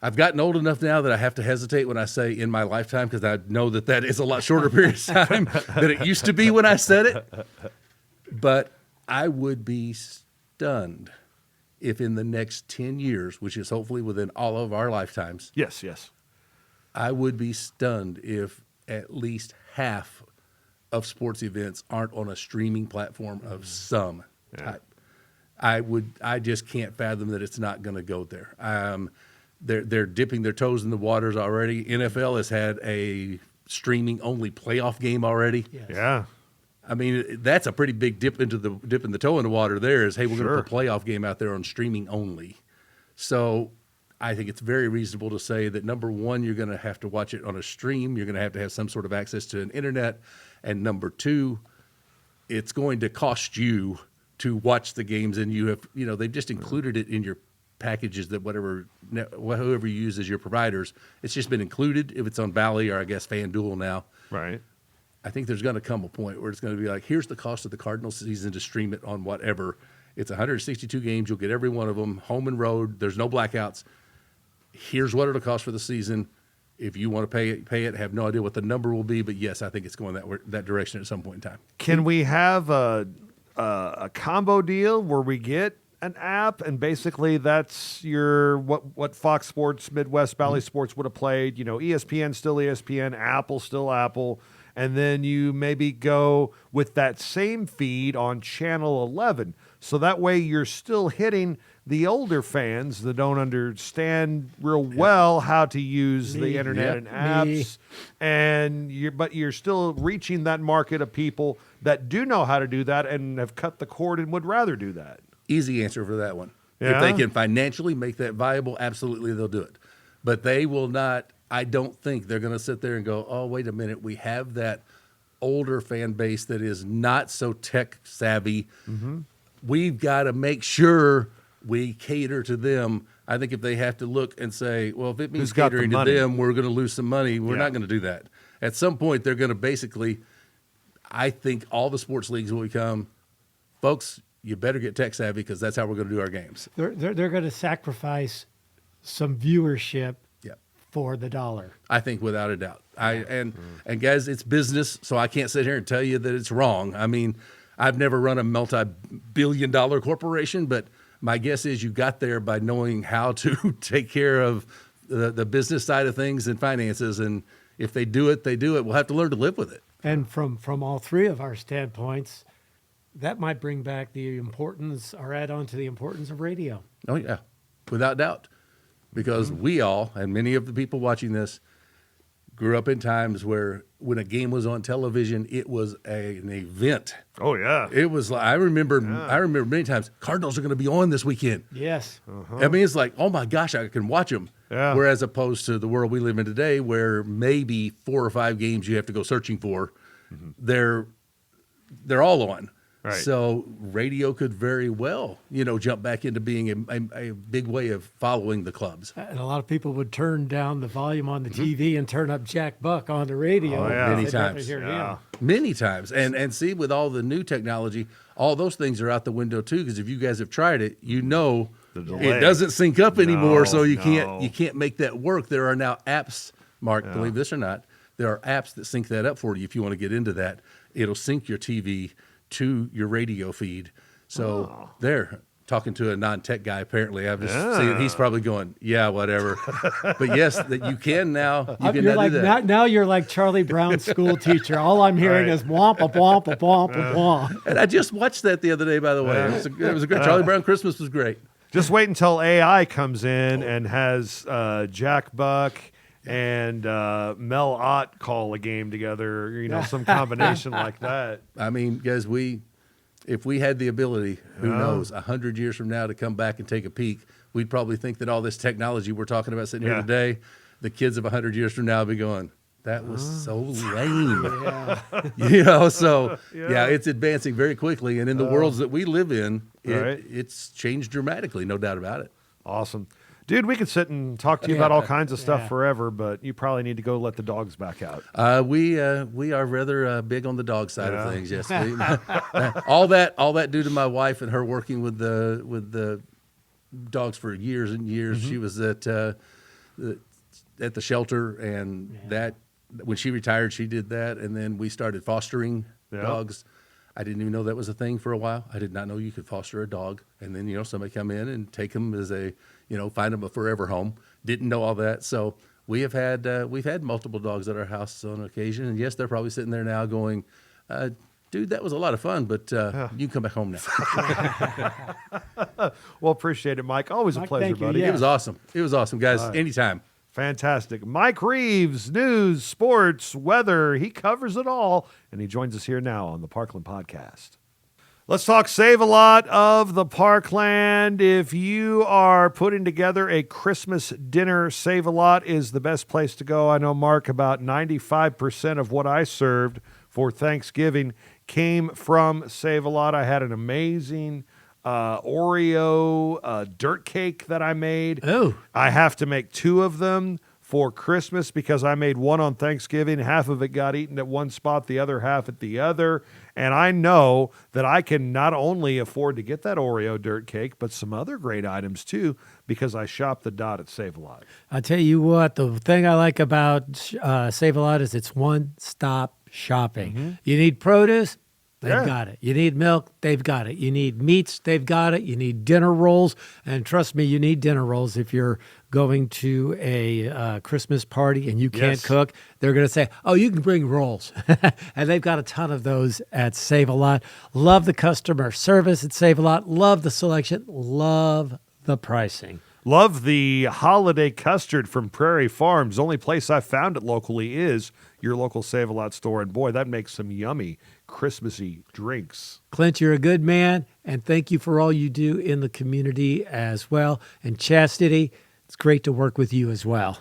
Speaker 13: I've gotten old enough now that I have to hesitate when I say in my lifetime because I know that is a lot shorter period of time than it used to be when I said it. But I would be stunned if in the next 10 years, which is hopefully within all of our lifetimes.
Speaker 2: Yes.
Speaker 13: I would be stunned if at least half of sports events aren't on a streaming platform of some type. I just can't fathom that it's not going to go there. They're dipping their toes in the waters already. NFL has had a streaming only playoff game already.
Speaker 3: Yes.
Speaker 2: Yeah.
Speaker 13: I mean, that's a pretty big dipping the toe in the water there is, hey, we're going to put a playoff game out there on streaming only. So I think it's very reasonable to say that, number one, you're going to have to watch it on a stream. You're going to have some sort of access to an internet. And number two, it's going to cost you to watch the games. And they've just included it in your packages that whoever you use as your providers, it's just been included if it's on Bally or I guess FanDuel now.
Speaker 2: Right.
Speaker 13: I think there's going to come a point where it's going to be like, here's the cost of the Cardinals season to stream it on whatever. It's 162 games. You'll get every one of them, home and road. There's no blackouts. here's what it'll cost for the season. If you want to pay it. Have no idea what the number will be, but yes, I think it's going that direction at some point in time.
Speaker 2: Can we have a combo deal where we get an app and basically that's your what Fox Sports, Midwest Valley Sports would have played? ESPN still ESPN, Apple still Apple, and then you maybe go with that same feed on Channel 11. So that way you're still hitting the older fans that don't understand real well how to use the internet and apps, but you're still reaching that market of people that do know how to do that and have cut the cord and would rather do that.
Speaker 13: Easy answer for that one.
Speaker 2: Yeah?
Speaker 13: If they can financially make that viable, absolutely they'll do it. But they will not. I don't think they're going to sit there and go, oh, wait a minute, we have that older fan base that is not so tech savvy. Mm-hmm. We've got to make sure we cater to them. I think if they have to look and say, well, if it means catering to them, we're going to lose some money, we're not going to do that. At some point, they're going to basically, I think all the sports leagues will become, folks, you better get tech savvy because that's how we're going to do our games.
Speaker 3: They're going to sacrifice some viewership for the dollar.
Speaker 13: I think without a doubt. And guys, it's business, so I can't sit here and tell you that it's wrong. I mean, I've never run a multi-billion-dollar corporation, but my guess is you got there by knowing how to take care of the business side of things and finances. And if they do it, they do it. We'll have to learn to live with it.
Speaker 3: And from all three of our standpoints, that might bring back the importance or add on to the importance of radio.
Speaker 13: Oh, yeah, without doubt. Because we all, and many of the people watching this, grew up in times where when a game was on television, it was an event.
Speaker 2: Oh, yeah.
Speaker 13: It was like, I remember many times, Cardinals are going to be on this weekend.
Speaker 3: Yes.
Speaker 13: I mean, it's like, oh my gosh, I can watch them.
Speaker 2: Yeah.
Speaker 13: Whereas opposed to the world we live in today where maybe 4 or 5 games you have to go searching for, they're all on.
Speaker 2: Right.
Speaker 13: So radio could very well, jump back into being a big way of following the clubs.
Speaker 3: And a lot of people would turn down the volume on the TV and turn up Jack Buck on the radio.
Speaker 2: Oh, yeah.
Speaker 13: Many times. Many times. And see, with all the new technology, all those things are out the window too, because if you guys have tried it, it doesn't sync up anymore, so you can't make that work. There are now apps, Mark, believe this or not, there are apps that sync that up for you if you want to get into that. It'll sync your TV to your radio feed. So there, talking to a non-tech guy, apparently. I've just seen he's probably going, yeah, whatever. But yes, that you can now. You can now do that.
Speaker 3: Now you're like Charlie Brown's school teacher. All I'm hearing is womp, a womp, a womp, a womp.
Speaker 13: And I just watched that the other day, by the way. It was a great. Charlie Brown Christmas was great.
Speaker 2: Just wait until AI comes in and has Jack Buck and Mel Ott call a game together, some combination like that.
Speaker 13: I mean, guys, if we had the ability, who knows, 100 years from now to come back and take a peek, we'd probably think that all this technology we're talking about sitting here today, the kids of 100 years from now will be going, that was so lame. It's advancing very quickly. And in the worlds that we live in, it's changed dramatically, no doubt about it.
Speaker 2: Awesome. Dude, we could sit and talk to you about all kinds of stuff forever, but you probably need to go let the dogs back out.
Speaker 13: We are rather big on the dog side of things. Yes, all that due to my wife and her working with the dogs for years and years. She was at the shelter, and that when she retired, she did that, and then we started fostering dogs. I didn't even know that was a thing for a while. I did not know you could foster a dog, and then somebody come in and take them as find them a forever home. Didn't know all that. So we've had multiple dogs at our house on occasion. And yes, they're probably sitting there now going, dude, that was a lot of fun, but you can come back home now.
Speaker 2: Well, appreciate it, Mike. Always a pleasure, buddy.
Speaker 13: It was awesome. It was awesome, guys. Anytime.
Speaker 2: Fantastic. Mike Reeves, news, sports, weather. He covers it all. And he joins us here now on the Parkland Podcast. Let's talk Save-A-Lot of the Parkland. If you are putting together a Christmas dinner, Save-A-Lot is the best place to go. I know, Mark, about 95% of what I served for Thanksgiving came from Save-A-Lot. I had an amazing Oreo dirt cake that I made.
Speaker 3: Oh.
Speaker 2: I have to make 2 of them for Christmas because I made one on Thanksgiving. Half of it got eaten at one spot, the other half at the other. And I know that I can not only afford to get that Oreo dirt cake, but some other great items too, because I shop the dot at Save-A-Lot.
Speaker 3: I'll tell you what, the thing I like about Save-A-Lot is it's one-stop shopping. You need produce, they've got it. You need milk, they've got it. You need meats, they've got it. You need dinner rolls, and trust me, you need dinner rolls if you're going to a Christmas party and you can't cook. They're going to say, oh, you can bring rolls. And they've got a ton of those at Save-A-Lot. Love the customer service at Save-A-Lot. Love the selection. Love the pricing.
Speaker 2: Love the holiday custard from Prairie Farms. Only place I've found it locally is your local Save-A-Lot store. And boy, that makes some yummy Christmassy drinks.
Speaker 3: Clint, you're a good man, and thank you for all you do in the community as well. And Chastity, it's great to work with you as well.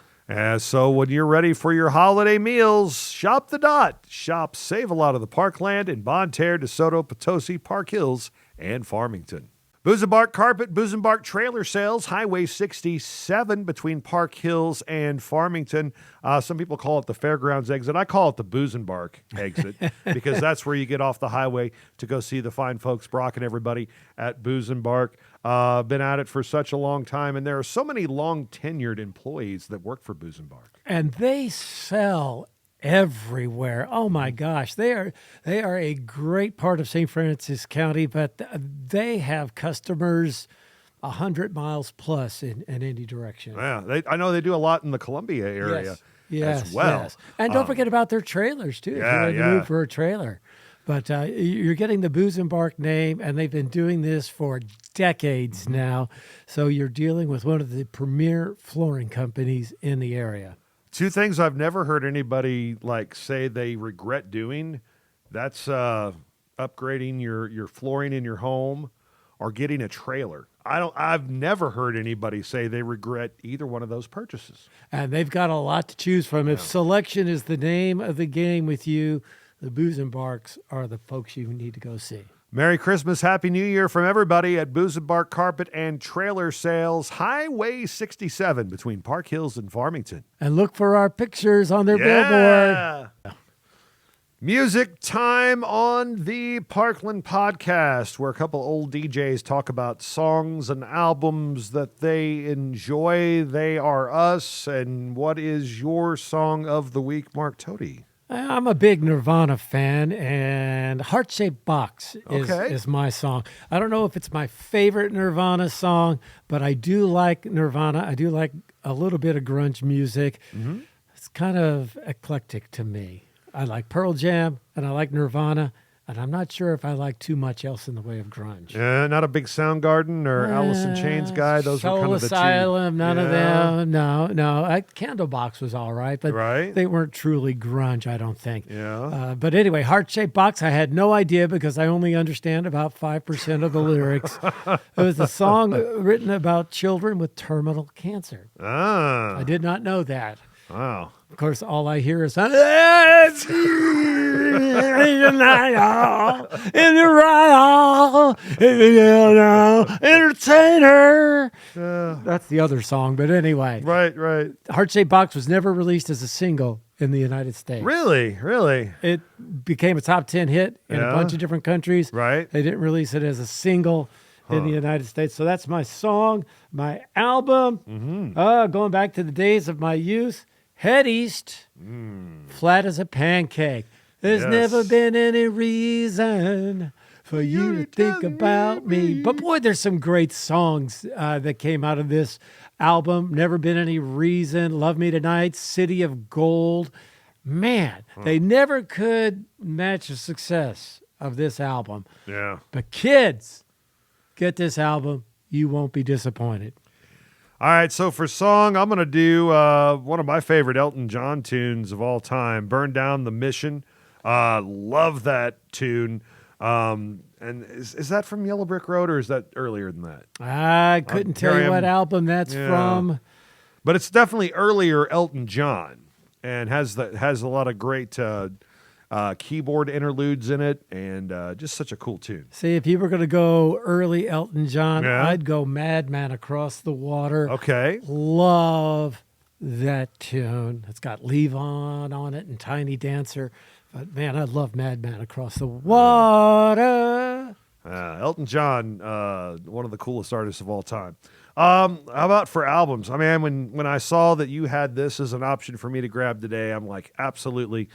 Speaker 2: So when you're ready for your holiday meals, shop the dot. Shop Save-A-Lot of the Parkland in Bonne Terre, DeSoto, Potosi, Park Hills, and Farmington. Booz & Bark Carpet, Booz & Bark Trailer Sales, Highway 67 between Park Hills and Farmington. Some people call it the Fairgrounds exit. I call it the Booz & Bark exit because that's where you get off the highway to go see the fine folks, Brock and everybody at Booz & Bark. Been at it for such a long time, and there are so many long-tenured employees that work for Booz & Bark.
Speaker 3: And they sell everywhere. Oh my gosh, they are a great part of St. Francis County, but they have customers 100 miles plus in any direction.
Speaker 2: Yeah, I know they do a lot in the Columbia area as well.
Speaker 3: Yes. And don't forget about their trailers too. If you're in the mood for a trailer. But you're getting the Booz & Bark name, and they've been doing this for decades now. So you're dealing with one of the premier flooring companies in the area.
Speaker 2: Two things I've never heard anybody say they regret doing. That's upgrading your flooring in your home or getting a trailer. I've never heard anybody say they regret either one of those purchases.
Speaker 3: And they've got a lot to choose from. If selection is the name of the game with you, the Booz & Barks are the folks you need to go see.
Speaker 2: Merry Christmas, Happy New Year from everybody at Booz & Bark Carpet and Trailer Sales, Highway 67 between Park Hills and Farmington.
Speaker 3: And look for our pictures on their billboard.
Speaker 2: Music time on the Parkland podcast, where a couple old DJs talk about songs and albums that they enjoy. They are us. And what is your song of the week, Mark Toti?
Speaker 3: I'm a big Nirvana fan, and Heart-Shaped Box is my song. I don't know if it's my favorite Nirvana song, but I do like Nirvana. I do like a little bit of grunge music. Mm-hmm. It's kind of eclectic to me. I like Pearl Jam, and I like Nirvana, and I'm not sure if I like too much else in the way of grunge.
Speaker 2: Not a big Soundgarden or Alice in Chains guy. Those were kind of the
Speaker 3: Asylum, none of them. No. Candlebox was all right, but they weren't truly grunge, I don't think.
Speaker 2: Yeah.
Speaker 3: But anyway, Heart-Shaped Box, I had no idea because I only understand about 5% of the lyrics. It was a song written about children with terminal cancer. I did not know that.
Speaker 2: Wow.
Speaker 3: Of course, all I hear is entertainer. That's the other song, but anyway.
Speaker 2: Right.
Speaker 3: Heart-Shaped Box was never released as a single in the United States.
Speaker 2: Really?
Speaker 3: It became a top 10 hit in a bunch of different countries.
Speaker 2: Right.
Speaker 3: They didn't release it as a single in the United States. So that's my song, my album. Going back to the days of my youth. Head East, Flat as a Pancake. There's never been any reason for you to think about me. But boy, there's some great songs that came out of this album. Never Been Any Reason, Love Me Tonight, City of Gold. Man, they never could match the success of this album.
Speaker 2: Yeah.
Speaker 3: But kids, get this album. You won't be disappointed.
Speaker 2: All right, so for song, I'm going to do one of my favorite Elton John tunes of all time, Burn Down the Mission. Love that tune. And is that from Yellow Brick Road, or is that earlier than that?
Speaker 3: I couldn't tell you what album that's from.
Speaker 2: But it's definitely earlier Elton John, and has a lot of great keyboard interludes in it, and just such a cool tune.
Speaker 3: See, if you were going to go early Elton John, I'd go Madman Across the Water.
Speaker 2: Okay.
Speaker 3: Love that tune. It's got Levon on it and Tiny Dancer. But, man, I love Madman Across the Water.
Speaker 2: Elton John, one of the coolest artists of all time. How about for albums? I mean, when I saw that you had this as an option for me to grab today, I'm like, absolutely.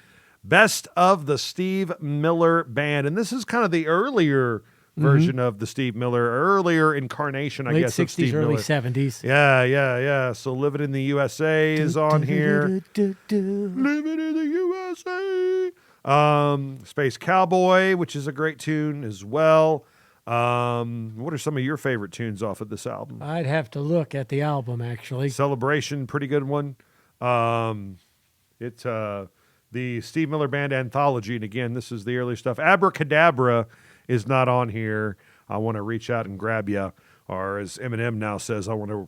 Speaker 2: Best of the Steve Miller Band. And this is kind of the earlier version of the Steve Miller, earlier incarnation, I
Speaker 3: Late
Speaker 2: guess,
Speaker 3: 60s,
Speaker 2: of Steve
Speaker 3: early
Speaker 2: Miller.
Speaker 3: 70s.
Speaker 2: Yeah. So Living in the USA is on here. Living in the USA. Space Cowboy, which is a great tune as well. What are some of your favorite tunes off of this album?
Speaker 3: I'd have to look at the album, actually.
Speaker 2: Celebration, pretty good one. It's the Steve Miller Band Anthology, and again, this is the early stuff. Abracadabra is not on here. I want to reach out and grab you, or as Eminem now says, I want to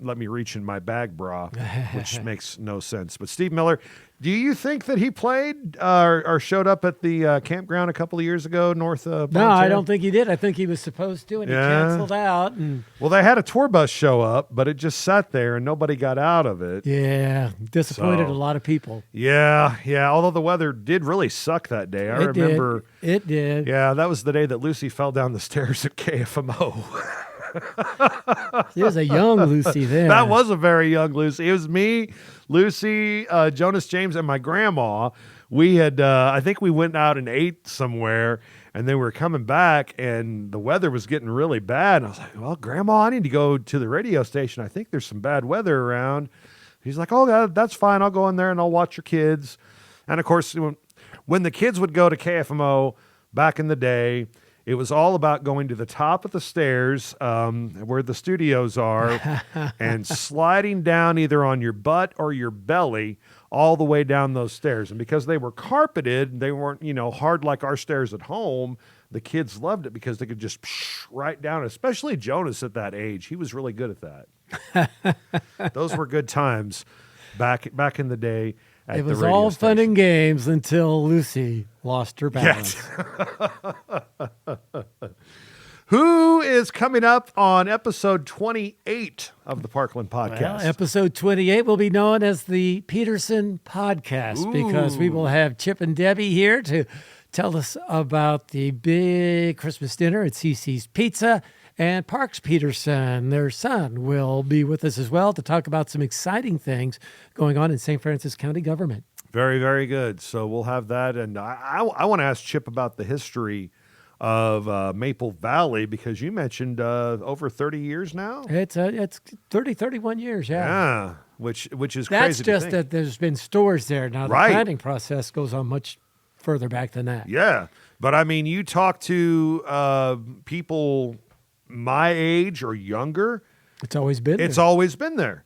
Speaker 2: let me reach in my bag, brah, which makes no sense. But Steve Miller, do you think that he played or showed up at the campground a couple of years ago north of
Speaker 3: No,
Speaker 2: Montana?
Speaker 3: I don't think he did. I think he was supposed to, and he canceled out. And
Speaker 2: Well, they had a tour bus show up, but it just sat there and nobody got out of it.
Speaker 3: yeah, disappointed
Speaker 2: So-
Speaker 3: a lot of people.
Speaker 2: Yeah. Although the weather did really suck that day. I remember.
Speaker 3: It did.
Speaker 2: Yeah, that was the day that Lucy fell down the stairs at KFMO.
Speaker 3: He was a young Lucy then.
Speaker 2: That was a very young Lucy. It was me, Lucy, Jonas James, and my grandma. We had, I think we went out and ate somewhere, and then we were coming back, and the weather was getting really bad. And I was like, well, Grandma, I need to go to the radio station. I think there's some bad weather around. He's like, oh, that's fine. I'll go in there and I'll watch your kids. And, of course, when the kids would go to KFMO back in the day, it was all about going to the top of the stairs where the studios are and sliding down either on your butt or your belly all the way down those stairs. And because they were carpeted, they weren't, hard like our stairs at home, the kids loved it because they could just right down, especially Jonas at that age. He was really good at that. Those were good times back in the day.
Speaker 3: It was all fun and games until Lucy lost her balance.
Speaker 2: Who is coming up on episode 28 of the Parkland Podcast?
Speaker 3: Well, episode 28 will be known as the Peterson Podcast because we will have Chip and Debbie here to tell us about the big Christmas dinner at CC's Pizza. And Parks Peterson, their son, will be with us as well to talk about some exciting things going on in St. Francis County government.
Speaker 2: Very, very good. So we'll have that. And I want to ask Chip about the history of Maple Valley because you mentioned over 30 years now.
Speaker 3: It's 31 years, yeah.
Speaker 2: Yeah, which is
Speaker 3: That's
Speaker 2: crazy to
Speaker 3: just
Speaker 2: think.
Speaker 3: that there's been stores there. Now, the planning process goes on much further back than that.
Speaker 2: Yeah, but I mean, you talk to people my age or younger.
Speaker 3: It's always been there.
Speaker 2: It's always been there,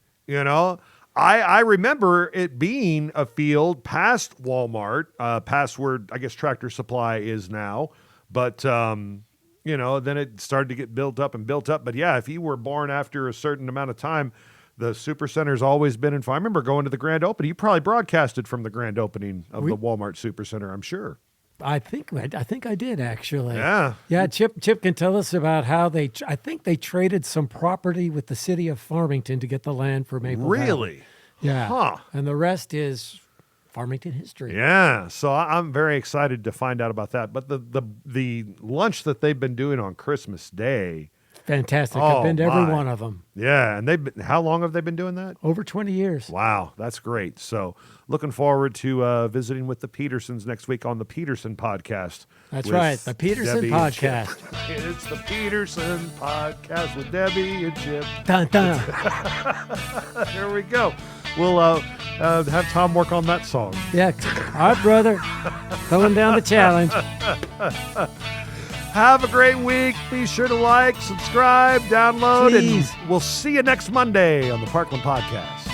Speaker 2: I remember it being a field past Walmart, past where I guess Tractor Supply is now. But, then it started to get built up. But, yeah, if you were born after a certain amount of time, the Supercenter's always been in. I remember going to the grand opening. You probably broadcasted from the grand opening of the Walmart Supercenter, I'm sure.
Speaker 3: I think I did, actually.
Speaker 2: Yeah.
Speaker 3: Yeah, Chip can tell us about how I think they traded some property with the city of Farmington to get the land for Maple Valley.
Speaker 2: Really?
Speaker 3: Yeah.
Speaker 2: Huh.
Speaker 3: And the rest is Farmington history.
Speaker 2: Yeah, so I'm very excited to find out about that. But the lunch that they've been doing on Christmas Day,
Speaker 3: fantastic. I've been to every one of them.
Speaker 2: Yeah, and how long have they been doing that?
Speaker 3: Over 20 years.
Speaker 2: Wow, that's great. So looking forward to visiting with the Petersons next week on the Peterson Podcast.
Speaker 3: That's
Speaker 2: with
Speaker 3: right, the Peterson
Speaker 2: Debbie and Chip.
Speaker 3: Podcast.
Speaker 2: It's the Peterson Podcast with Debbie and Chip.
Speaker 3: Dun, dun.
Speaker 2: There we go. We'll have Tom work on that song.
Speaker 3: Yeah, all right, brother. Throwing down the challenge.
Speaker 2: Have a great week. Be sure to like, subscribe, download,
Speaker 3: Please.
Speaker 2: and we'll see you next Monday on the Parkland Podcast.